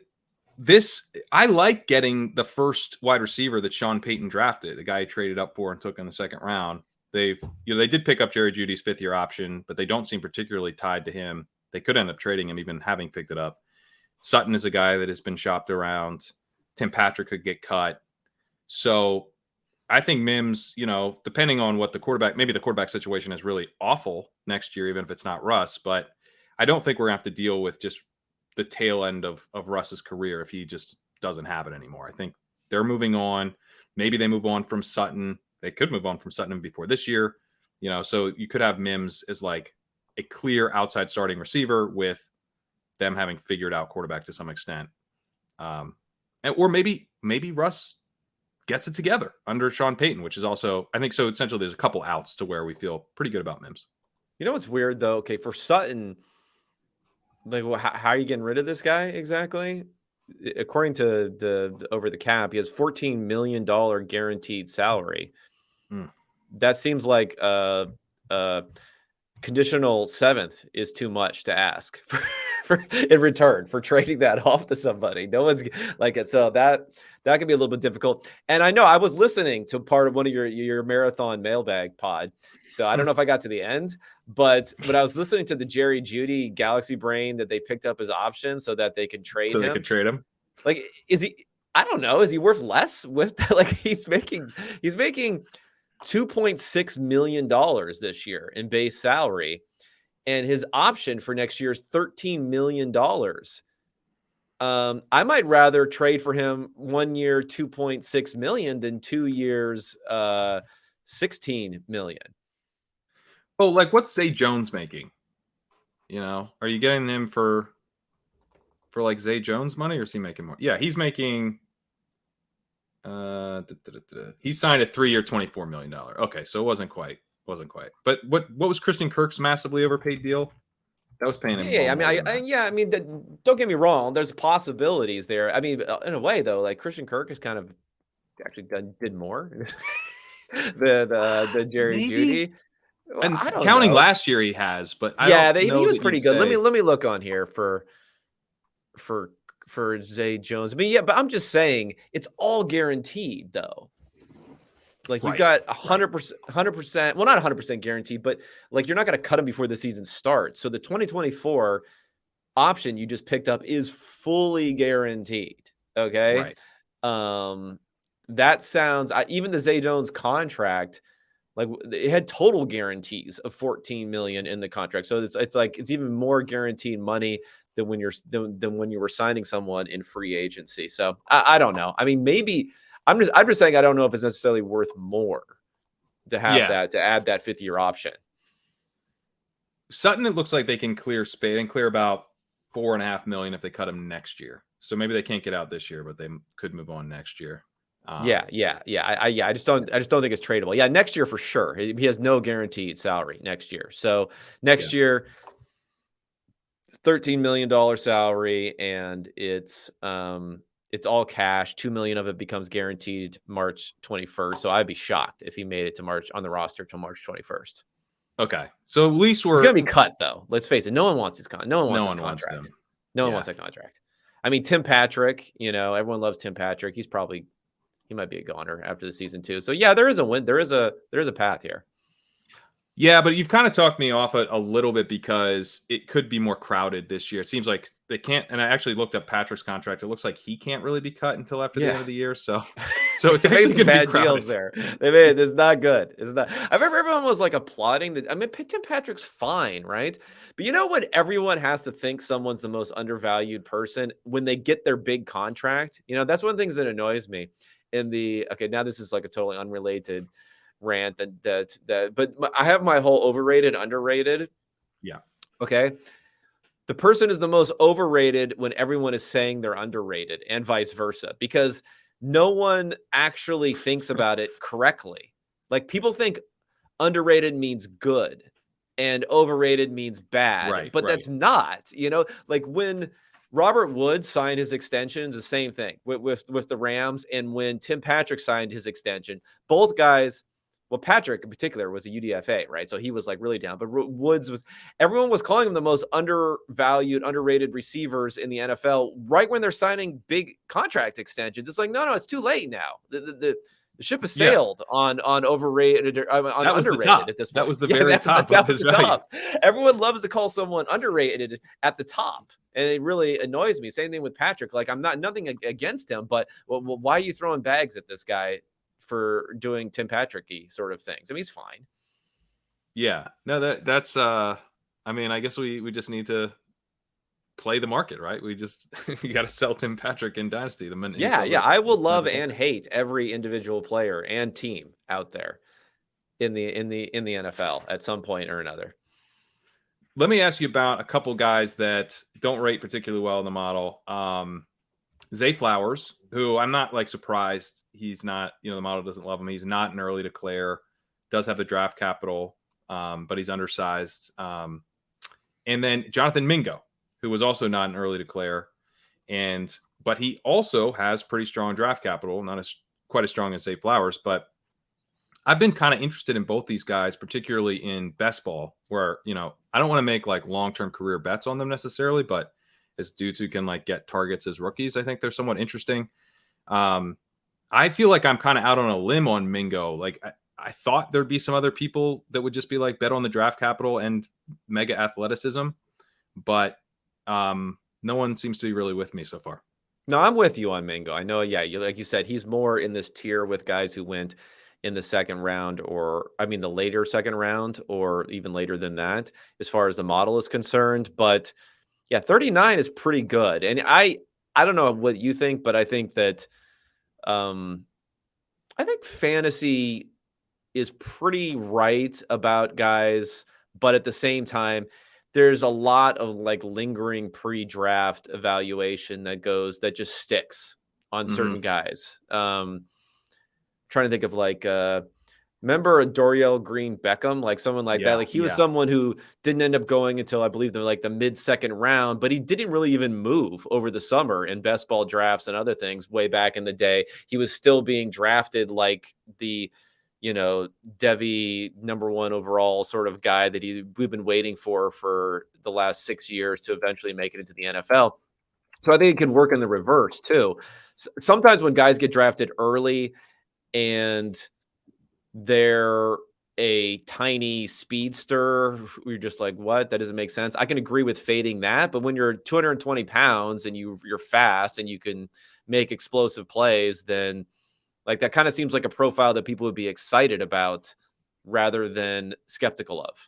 I like getting the first wide receiver that Sean Payton drafted, the guy he traded up for and took in the second round. They did pick up Jerry Jeudy's fifth-year option, but they don't seem particularly tied to him. They could end up trading him, even having picked it up. Sutton is a guy that has been shopped around. Tim Patrick could get cut. So I think Mims, depending on what maybe the quarterback situation is really awful next year, even if it's not Russ. But I don't think we're going to have to deal with just the tail end of Russ's career if he just doesn't have it anymore. I think they're moving on. Maybe they move on from Sutton. They could move on from Sutton before this year. So you could have Mims as like a clear outside starting receiver with them having figured out quarterback to some extent. Or maybe Russ gets it together under Sean Payton, which is also, I think so. Essentially, there's a couple outs to where we feel pretty good about Mims. You know what's weird though? Okay, for Sutton, like, how are you getting rid of this guy exactly? According to the over the cap, he has $14 million guaranteed salary. That seems like conditional 7th is too much to ask for in return for trading that off to somebody. No one's like it. So that can be a little bit difficult. And I know I was listening to part of one of your marathon mailbag pod. So I don't know if I got to the end, but when I was listening to the Jerry Jeudy Galaxy Brain that they picked up as option so that they could trade So him. they could trade him. Like, is he? I don't know. Is he worth less with like he's making $2.6 million this year in base salary, and his option for next year is $13 million. I might rather trade for him 1 year, $2.6 million than 2 years, $16 million. Oh, like what's Zay Jones making? Are you getting him for like Zay Jones money, or is he making more? Yeah, he's making. He signed a 3-year, $24 million. Okay, so it wasn't quite. But what was Christian Kirk's massively overpaid deal? That was paying him. Yeah, I mean, don't get me wrong. There's possibilities there. I mean, in a way, though, like Christian Kirk has kind of actually did more than Jerry Jeudy. Well, and I don't counting know. last year, he has, but he was pretty good. Let me look on here for Zay Jones. I mean, yeah, but I'm just saying it's all guaranteed though. Like you got 100%, well, not 100% guaranteed, but like you're not going to cut him before the season starts. So the 2024 option you just picked up is fully guaranteed. Okay. Right. That sounds, even the Zay Jones contract, like it had total guarantees of 14 million in the contract. So it's like, it's even more guaranteed money than when you were signing someone in free agency. So I don't know. I mean, maybe I'm just saying, I don't know if it's necessarily worth more to have that, to add that 5th-year option. Sutton, it looks like they can clear space and clear about $4.5 million if they cut him next year. So maybe they can't get out this year, but they could move on next year. I just don't think it's tradable. Yeah, next year for sure. He has no guaranteed salary next year. So next year, $13 million salary, and it's all cash. $2 million of it becomes guaranteed March 21st. So I'd be shocked if he made it to March on the roster till March 21st. Okay, so at least he's gonna be cut though. Let's face it. No one wants his contract. No one wants that contract. I mean, Tim Patrick. Everyone loves Tim Patrick. He might be a goner after the season too. So yeah, there is a win. There is a path here. Yeah, but you've kind of talked me off it a little bit because it could be more crowded this year. It seems like they can't. And I actually looked up Patrick's contract. It looks like he can't really be cut until after the end of the year. So it's actually going to be crowded. Deals there. They made it's not good. It's not. I remember everyone was like applauding that. I mean, Tim Patrick's fine, right? But you know what? Everyone has to think someone's the most undervalued person when they get their big contract. That's one of the things that annoys me. Now this is like a totally unrelated rant but I have my whole overrated, underrated. Yeah. Okay. The person is the most overrated when everyone is saying they're underrated, and vice versa, because no one actually thinks about it correctly. Like people think underrated means good and overrated means bad, but that's not, like when Robert Woods signed his extensions, the same thing with the Rams. And when Tim Patrick signed his extension, both guys, well, Patrick in particular was a UDFA, right? So he was like really down. But Woods everyone was calling him the most undervalued, underrated receivers in the NFL right when they're signing big contract extensions. It's like, no, it's too late now. The ship has sailed on overrated, on underrated at this point. That was the very top. That was the top. Everyone loves to call someone underrated at the top. And it really annoys me. Same thing with Patrick. Like nothing against him, but why are you throwing bags at this guy for doing Tim Patrick-y sort of things? I mean, he's fine. Yeah, no, that's I mean, I guess we just need to play the market, right? You got to sell Tim Patrick in Dynasty the minute. I will love and hate every individual player and team out there in the NFL at some point or another. Let me ask you about a couple guys that don't rate particularly well in the model. Zay Flowers, who I'm not like surprised he's not, the model doesn't love him. He's not an early declare, does have the draft capital, but he's undersized. And then Jonathan Mingo, who was also not an early declare, but he also has pretty strong draft capital, not quite as strong as Zay Flowers, but I've been kind of interested in both these guys, particularly in best ball, where, I don't want to make like long-term career bets on them necessarily, but as dudes who can like get targets as rookies, I think they're somewhat interesting. I feel like I'm kind of out on a limb on Mingo. Like I thought there'd be some other people that would just be like bet on the draft capital and mega athleticism, but no one seems to be really with me so far. No, I'm with you on Mingo. I know, yeah, like you said, he's more in this tier with guys who went in the second round, or I mean the later second round, or even later than that, as far as the model is concerned. But yeah, 39 is pretty good. And I don't know what you think, but I think that I think fantasy is pretty right about guys, but at the same time, there's a lot of like lingering pre-draft evaluation that just sticks on certain guys. Trying to think of like remember Dorial Green Beckham, like someone like that. Like he was someone who didn't end up going until I believe the mid-second round, but he didn't really even move over the summer in best ball drafts and other things way back in the day. He was still being drafted like the Devi #1 overall sort of guy that we've been waiting for the last 6 years to eventually make it into the NFL. So I think it can work in the reverse too. Sometimes when guys get drafted early and they're a tiny speedster, you're just like, what? That doesn't make sense. I can agree with fading that, but when you're 220 pounds and you're fast and you can make explosive plays, then like that kind of seems like a profile that people would be excited about rather than skeptical of.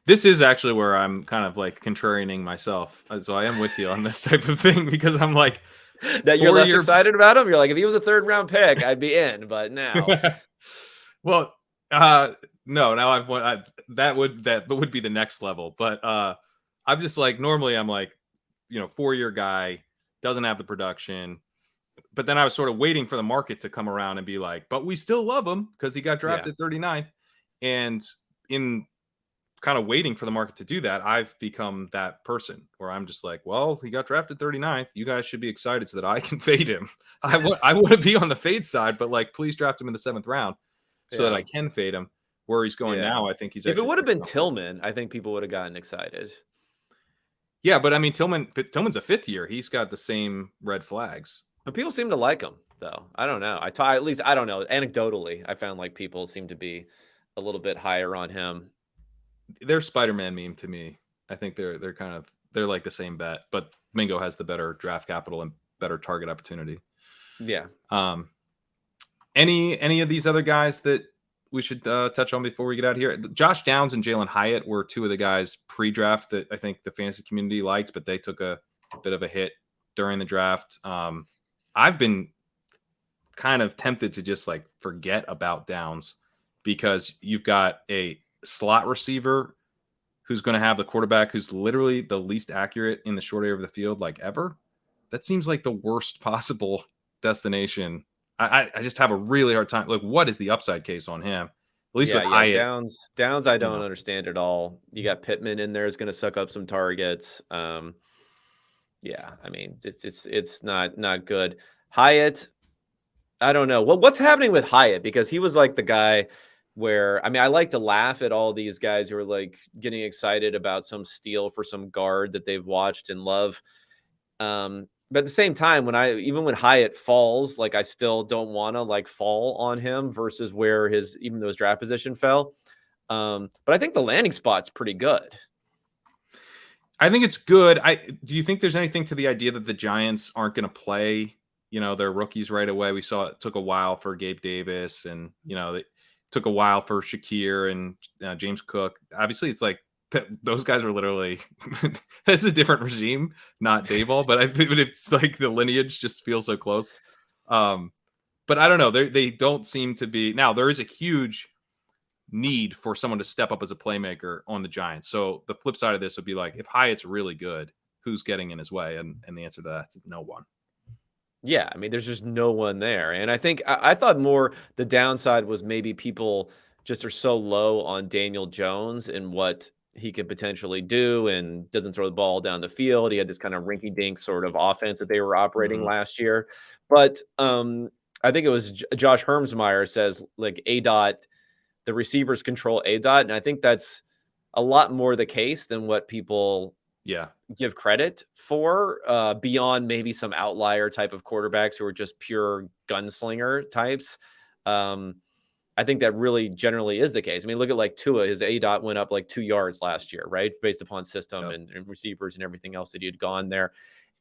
This is actually where I'm kind of like contrarianing myself. So I am with you on this type of thing because I'm like, that you're less excited about him. You're like, if he was a 3rd round pick, I'd be in, but now. Well, no, now that would be the next level. But I'm just like, normally I'm like, 4-year guy, doesn't have the production. But then I was sort of waiting for the market to come around and be like, but we still love him because he got drafted 39th. And in kind of waiting for the market to do that, I've become that person where I'm just like, well, he got drafted 39th. You guys should be excited so that I can fade him. I want to be on the fade side, but like, please draft him in the 7th round so that I can fade him. Where he's going now, I think he's. If it would have been Tillman, I think people would have gotten excited. Yeah, but I mean, Tillman's a 5th year. He's got the same red flags. But people seem to like him, though. I don't know. At least I don't know. Anecdotally, I found like people seem to be a little bit higher on him. They're Spider-Man meme to me. I think they're like the same bet, but Mingo has the better draft capital and better target opportunity. Yeah. Any of these other guys that we should touch on before we get out of here? Josh Downs and Jalen Hyatt were 2 of the guys pre-draft that I think the fantasy community liked, but they took a bit of a hit during the draft. I've been kind of tempted to just like forget about Downs because you've got a slot receiver who's going to have the quarterback who's literally the least accurate in the short area of the field like ever. That seems like the worst possible destination. I just have a really hard time. Like, what is the upside case on him? At least with Hyatt. Downs, I don't understand at all. You got Pittman in there is going to suck up some targets. Yeah, I mean, it's not good. Hyatt, I don't know. What's happening with Hyatt? Because he was like the guy where, I mean, I like to laugh at all these guys who are like getting excited about some steal for some guard that they've watched and love. But at the same time, even when Hyatt falls, like I still don't want to like fall on him versus where even though his draft position fell. But I think the landing spot's pretty good. I think it's good. Do you think there's anything to the idea that the Giants aren't going to play, their rookies right away? We saw it took a while for Gabe Davis and, it took a while for Shakir and James Cook. Obviously, it's like those guys are literally this is a different regime, not Dayball, but it's like the lineage just feels so close. But I don't know. They don't seem to be. Now, there is a huge need for someone to step up as a playmaker on the Giants. So the flip side of this would be like, if Hyatt's really good, who's getting in his way? And the answer to that is no one. Yeah, I mean, there's just no one there. And I think I thought more the downside was maybe people just are so low on Daniel Jones and what he could potentially do and doesn't throw the ball down the field. He had this kind of rinky-dink sort of offense that they were operating last year. But I think it was Josh Hermsmeyer says like ADOT the receivers control A-dot. And I think that's a lot more the case than what people give credit for, beyond maybe some outlier type of quarterbacks who are just pure gunslinger types. I think that really generally is the case. I mean, look at like Tua, his A-dot went up like 2 yards last year, right? Based upon system and receivers and everything else that he had gone there.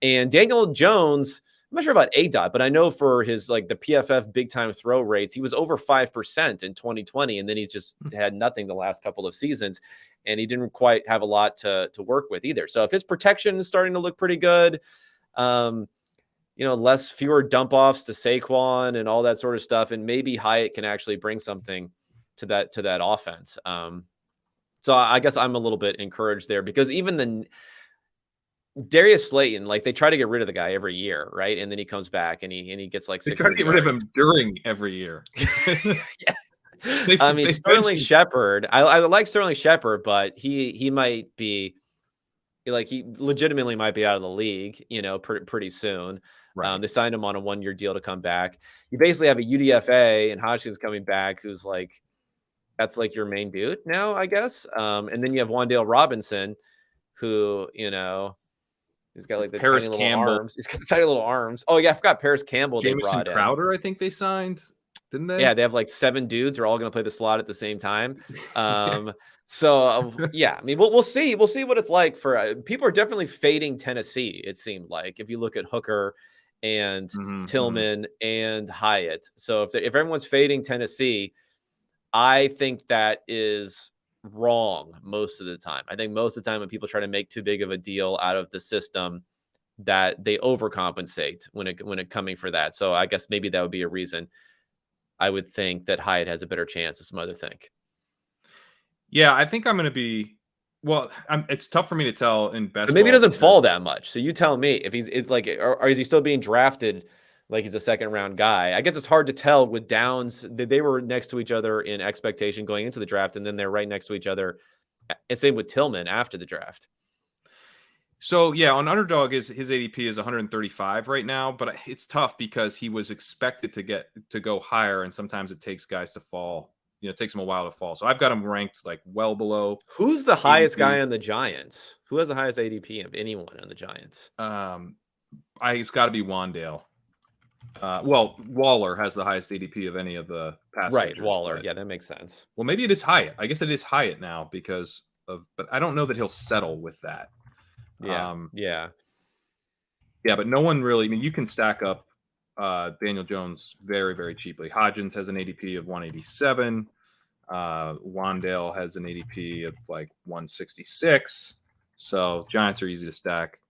And Daniel Jones, I'm not sure about A-dot, but I know for his like the PFF big time throw rates, he was over 5% in 2020. And then he's just had nothing the last couple of seasons. And he didn't quite have a lot to work with either. So if his protection is starting to look pretty good, fewer dump offs to Saquon and all that sort of stuff. And maybe Hyatt can actually bring something to that offense. So I guess I'm a little bit encouraged there, because even the Darius Slayton, like they try to get rid of the guy every year, right? And then he comes back and he gets like 600 They try to get rid of him during every year. Yeah. Sterling Shepard. I like Sterling Shepard, but he might be like, he legitimately might be out of the league, pretty soon. Right. They signed him on a 1-year deal to come back. You basically have a UDFA and Hodgkins coming back, who's like, that's like your main dude now, I guess. And then you have Wan'Dale Robinson, who, he's got like the Paris tiny little Campbell. Arms. He's got the tiny little arms. Oh yeah, I forgot Paris Campbell. Jamison Crowder, I think they signed, didn't they? Yeah, they have like 7 dudes who are all going to play the slot at the same time. So yeah, I mean, we'll see. We'll see what it's like for people are definitely fading Tennessee. It seemed like, if you look at Hooker and Tillman and Hyatt. So if everyone's fading Tennessee, I think that is wrong most of the time. I think most of the time when people try to make too big of a deal out of the system, that they overcompensate when it coming for that. So I guess maybe that would be a reason I would think that Hyatt has a better chance than some other think. Yeah, I think I'm going to be. Well, it's tough for me to tell in best. But maybe it doesn't fall that much. So you tell me if he's like, or is he still being drafted like he's a second round guy? I guess it's hard to tell with Downs. They were next to each other in expectation going into the draft, and then they're right next to each other. And same with Tillman after the draft. So yeah, on Underdog, his ADP is 135 right now, but it's tough because he was expected to go higher, and sometimes it takes guys to fall. It takes him a while to fall. So I've got him ranked like well below. Who's the highest guy on the Giants? Who has the highest ADP of anyone on the Giants? It's got to be Wan'Dale. Waller has the highest ADP of any of the pass. Right, Waller. Yeah, that makes sense. Well, maybe it is Hyatt. I guess it is Hyatt now but I don't know that he'll settle with that. Yeah. But no one really. I mean, you can stack up Daniel Jones very, very cheaply. Hodgins has an ADP of 187. Wan'Dale has an ADP of like 166. So Giants are easy to stack.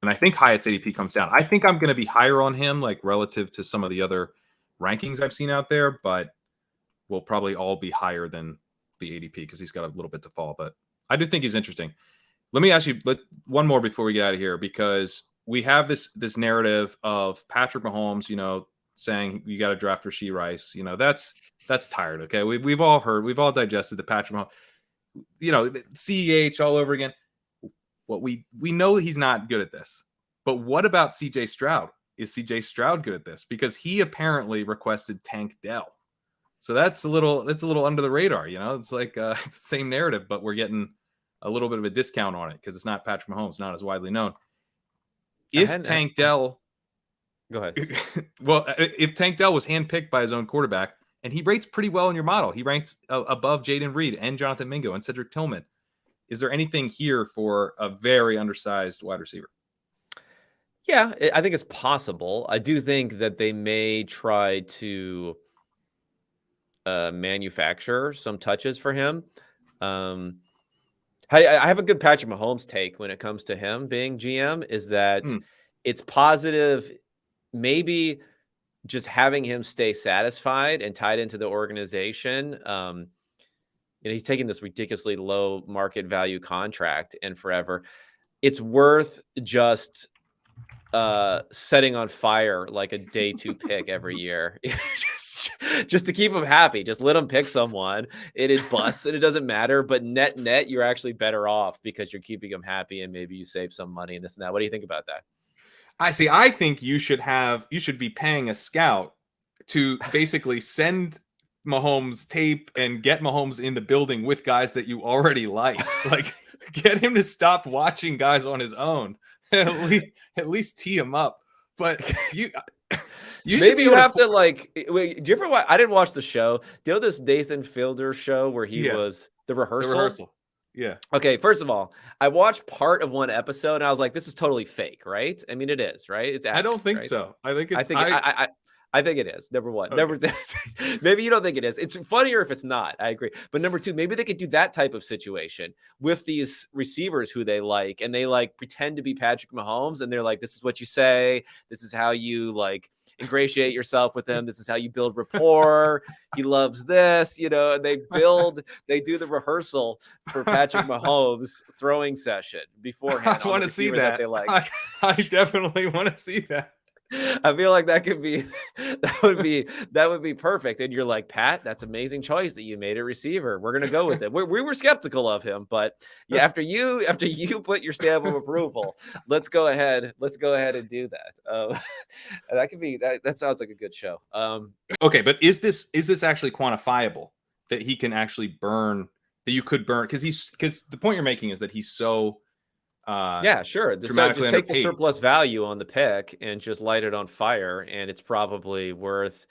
And I think Hyatt's ADP comes down. I think I'm going to be higher on him, like relative to some of the other rankings I've seen out there, but we'll probably all be higher than the ADP because he's got a little bit to fall. But I do think he's interesting. Let me ask you one more before we get out of here, because we have this narrative of Patrick Mahomes, saying you got to draft Rashee Rice. That's tired. Okay, we've all digested the Patrick Mahomes, CEH all over again. What we know he's not good at this, but what about CJ Stroud? Is CJ Stroud good at this? Because he apparently requested Tank Dell, so that's a little under the radar. It's like it's the same narrative, but we're getting a little bit of a discount on it because it's not Patrick Mahomes, not as widely known. If Tank Dell, go ahead. Well, if Tank Dell was handpicked by his own quarterback, and he rates pretty well in your model, he ranks above Jaden Reed and Jonathan Mingo and Cedric Tillman. Is there anything here for a very undersized wide receiver? Yeah, I think it's possible. I do think that they may try to manufacture some touches for him. I have a good Patrick Mahomes take when it comes to him being GM, is that it's positive, maybe just having him stay satisfied and tied into the organization. He's taking this ridiculously low market value contract and forever. It's worth just setting on fire like a day 2 pick every year, just to keep him happy. Just let him pick someone. It is busts and it doesn't matter, but net you're actually better off because you're keeping him happy and maybe you save some money and this and that. What do you think about that? I think you should be paying a scout to basically send Mahomes tape and get Mahomes in the building with guys that you already like. Like, get him to stop watching guys on his own. At least tee him up. But you maybe you have to like. Wait, do you ever watch? I didn't watch the show. Do you know this Nathan Fielder show where he was the rehearsal? The rehearsal. Yeah. Okay. First of all, I watched part of one episode and I was like, "This is totally fake, right?" I mean, it is, right? It's acting, I don't think right? so. I think it's. I think it is. Number one. Okay. Maybe you don't think it is. It's funnier if it's not. I agree. But number two, maybe they could do that type of situation with these receivers who they like, and they like pretend to be Patrick Mahomes, and they're like, "This is what you say. This is how you like ingratiate yourself with him. This is how you build rapport. He loves this, you know." And they do the rehearsal for Patrick Mahomes throwing session beforehand. I want to see that. They like. I definitely want to see that. I feel like that would be perfect. And you're like, "Pat, that's an amazing choice that you made a receiver. We're gonna go with it." We were skeptical of him, but yeah, after you put your stamp of approval, let's go ahead and do that. That sounds like a good show. Okay, but is this actually quantifiable that he can actually burn, that you could burn? Because the point you're making is that he's so yeah, sure. So just take the surplus value on the pick and just light it on fire, and it's probably worth.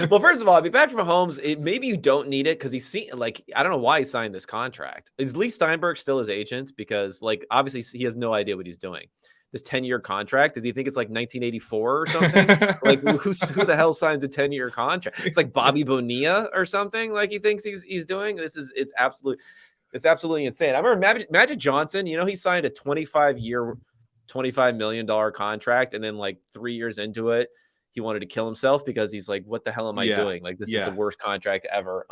Well, first of all, I mean, Patrick Mahomes, maybe you don't need it because he's seen, like, I don't know why he signed this contract. Is Lee Steinberg still his agent? Because, like, obviously he has no idea what he's doing. This 10-year contract, does he think it's like 1984 or something? Like, who the hell signs a 10-year contract? It's like Bobby Bonilla or something. Like he thinks he's doing. It's absolutely insane. I remember Magic Johnson, you know, he signed a 25-year, $25 million contract. And then like 3 years into it, he wanted to kill himself because he's like, "What the hell am I doing? Like, this is the worst contract ever."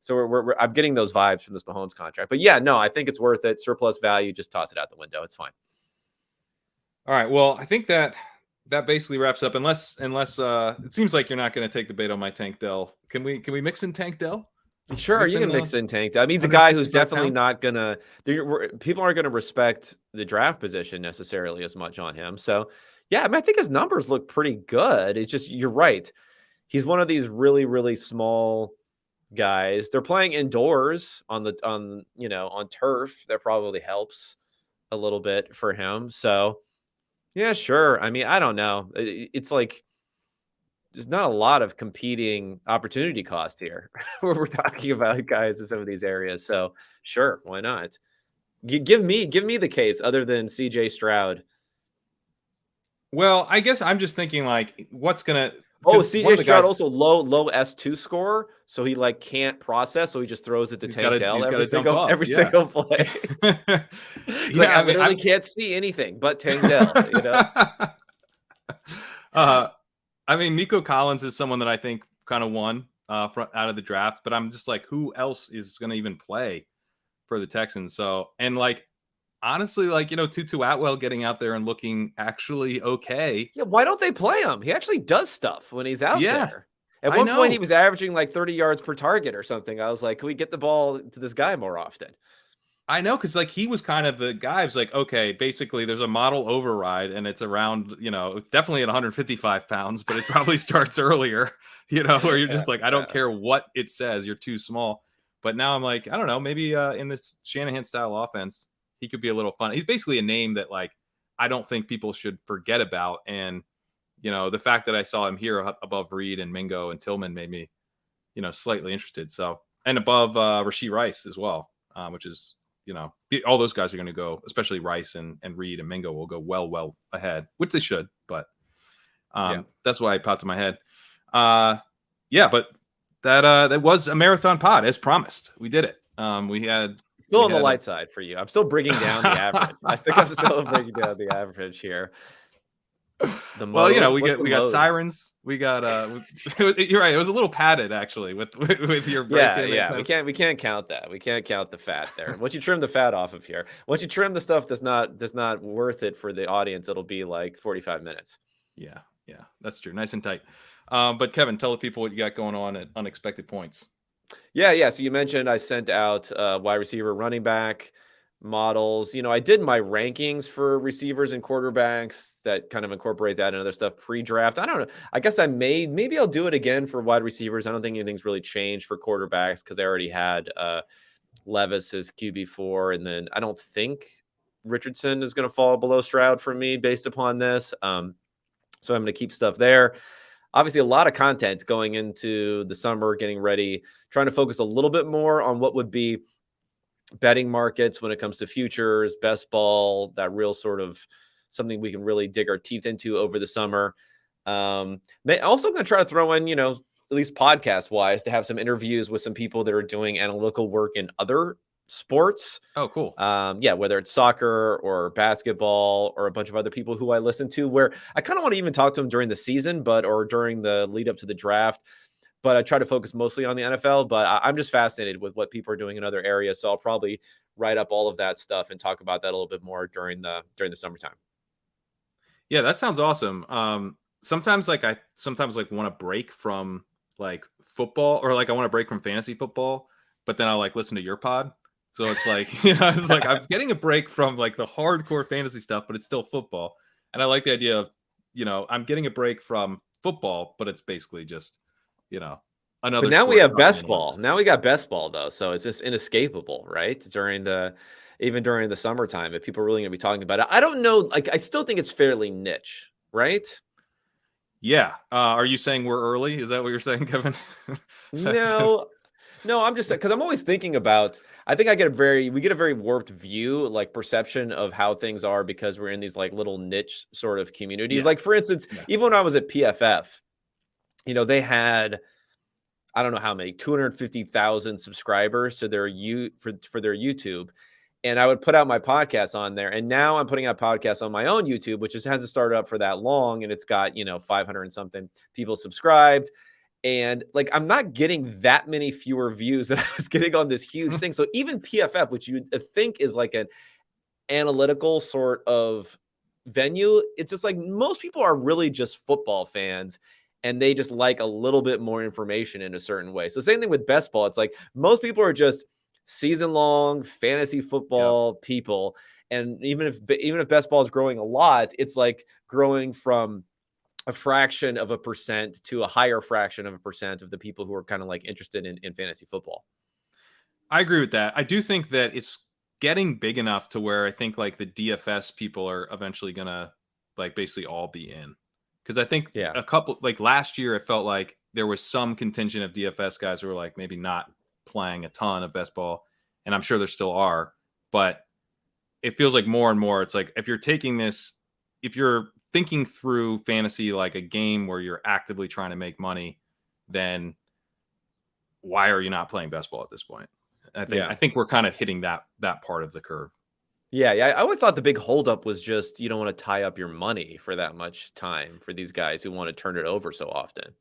So I'm getting those vibes from this Mahomes contract. But yeah, no, I think it's worth it. Surplus value, just toss it out the window. It's fine. All right. Well, I think that basically wraps up. Unless it seems like you're not going to take the bait on my Tank Dell. Can we mix in Tank Dell? Sure, you can mix in Tank. I mean, he's a guy who's definitely not gonna. People aren't gonna respect the draft position necessarily as much on him. So, yeah, I mean, I think his numbers look pretty good. It's just, you're right. He's one of these really, really small guys. They're playing indoors on turf. That probably helps a little bit for him. So, yeah, sure. I mean, I don't know. It's like, there's not a lot of competing opportunity cost here where we're talking about guys in some of these areas. So sure, why not? Give me the case other than CJ Stroud. Well, I guess I'm just thinking like, what's gonna? CJ Stroud also low S2 score, so he like can't process, so he just throws it to Tank Dell every single play. I literally can't see anything but Tank Dell. You know. I mean, Nico Collins is someone that I think kind of won out of the draft, but I'm just like, who else is going to even play for the Texans? So, and like, honestly, like, you know, Tutu Atwell getting out there and looking actually okay. Yeah, why don't they play him? He actually does stuff when he's out there. At one point, he was averaging like 30 yards per target or something. I was like, can we get the ball to this guy more often? I know, because like he was kind of the guy who's like, okay, basically there's a model override and it's around, you know, it's definitely at 155 pounds, but it probably starts earlier, you know, where you're just like, I don't care what it says, you're too small. But now I'm like, I don't know, maybe in this Shanahan style offense, he could be a little fun. He's basically a name that like, I don't think people should forget about. And, you know, the fact that I saw him here above Reed and Mingo and Tillman made me, you know, slightly interested. So, and above Rashee Rice as well, which is, you know, all those guys are going to go, especially Rice and Reed and Mingo will go well ahead, which they should. But that's why it popped in my head. But that was a marathon pod as promised. We did it. We had still on the light side for you. I'm still bringing down the average. I think I'm still bringing down the average here. Well, you know, we got sirens. We got you're right. It was a little padded actually with your break. Yeah. We can't count that. We can't count the fat there. Once you trim the fat off of here, once you trim the stuff that's not worth it for the audience, it'll be like 45 minutes. Yeah, that's true. Nice and tight. But Kevin, tell the people what you got going on at Unexpected Points. Yeah. So you mentioned I sent out wide receiver, running back. models. I did my rankings for receivers and quarterbacks that kind of incorporate that and other stuff pre-draft. I don't know. I guess maybe I'll do it again for wide receivers. I don't think anything's really changed for quarterbacks because I already had Levis as QB4, and then I don't think Richardson is going to fall below Stroud for me based upon this. So I'm going to keep stuff there. Obviously, a lot of content going into the summer, getting ready, trying to focus a little bit more on what would be betting markets when it comes to futures, best ball, that real sort of something we can really dig our teeth into over the summer. Also going to try to throw in, at least podcast wise, to have some interviews with some people that are doing analytical work in other sports. Oh, cool. Whether it's soccer or basketball or a bunch of other people who I listen to, where I kind of want to even talk to them during the season, or during the lead up to the draft. But I try to focus mostly on the NFL. But I'm just fascinated with what people are doing in other areas. So I'll probably write up all of that stuff and talk about that a little bit more during the summertime. Yeah, that sounds awesome. Sometimes I want to break from like football, or like I want to break from fantasy football, but then I'll like listen to your pod. So it's like, it's like I'm getting a break from like the hardcore fantasy stuff, but it's still football. And I like the idea of, I'm getting a break from football, but it's basically just, another. But now we have best ball. Now we got best ball though. So it's just inescapable, right? Even during the summertime, if people are really going to be talking about it. I don't know. Like, I still think it's fairly niche, right? Yeah. Are you saying we're early? Is that what you're saying, Kevin? No, I'm just because I'm always thinking about, I think we get a very warped view, like perception of how things are because we're in these like little niche sort of communities. Yeah. Like for instance, even when I was at PFF, they had, I don't know how many, 250,000 subscribers to their for their YouTube. And I would put out my podcast on there. And now I'm putting out podcasts on my own YouTube, which just hasn't started up for that long. And it's got, 500 and something people subscribed. And like, I'm not getting that many fewer views that I was getting on this huge thing. So even PFF, which you think is like an analytical sort of venue, it's just like most people are really just football fans and they just like a little bit more information in a certain way. So same thing with best ball. It's like most people are just season long fantasy football people. And even if best ball is growing a lot, it's like growing from a fraction of a percent to a higher fraction of a percent of the people who are kind of like interested in fantasy football. I agree with that. I do think that it's getting big enough to where I think like the DFS people are eventually going to like basically all be in. Because I think a couple, like last year, it felt like there was some contingent of DFS guys who were like maybe not playing a ton of best ball. And I'm sure there still are. But it feels like more and more, it's like if you're taking this, if you're thinking through fantasy like a game where you're actively trying to make money, then why are you not playing best ball at this point? I think we're kind of hitting that part of the curve. Yeah. I always thought the big holdup was just you don't want to tie up your money for that much time for these guys who want to turn it over so often.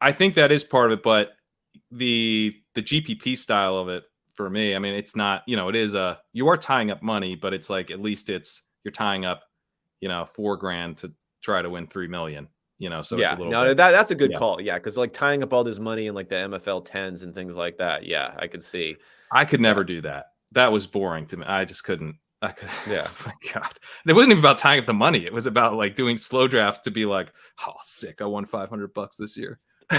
I think that is part of it, but the GPP style of it for me, I mean, it's not, it is you are tying up money, but it's like at least you're tying up $4,000 to try to win 3 million, so it's a little bit. That's a good call. Yeah. Cause like tying up all this money in like the MFL 10s and things like that. Yeah. I could see. I could never do that. That was boring to me. I just couldn't. Yeah. Like, God. And it wasn't even about tying up the money. It was about like doing slow drafts to be like, oh, sick. I won $500 this year. I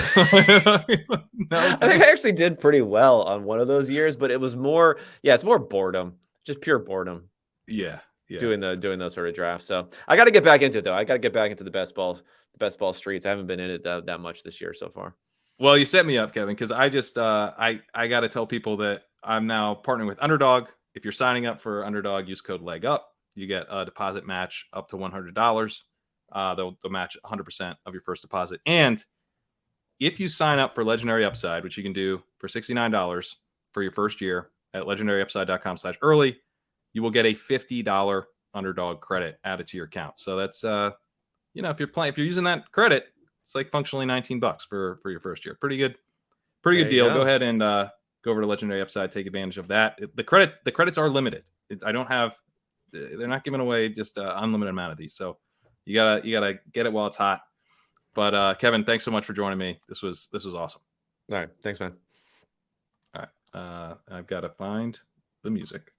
think I actually did pretty well on one of those years, but it was more, it's more boredom, just pure boredom. Yeah. Doing those sort of drafts. So I got to get back into it though. I got to get back into the best ball streets. I haven't been in it that much this year so far. Well, you set me up, Kevin, because I just I got to tell people that I'm now partnering with Underdog. If you're signing up for Underdog, use code LEGUP. You get a deposit match up to $100. They'll match 100% of your first deposit. And if you sign up for Legendary Upside, which you can do for $69 for your first year at legendaryupside.com/early, you will get a $50 Underdog credit added to your account. So that's if you're using that credit, it's like functionally $19 for your first year. Pretty good deal. Go ahead and go over to Legendary Upside, take advantage of that. The credits are limited. They're not giving away just an unlimited amount of these. So you gotta get it while it's hot. But Kevin, thanks so much for joining me. This was awesome. All right, thanks, man. All right, I've got to find the music.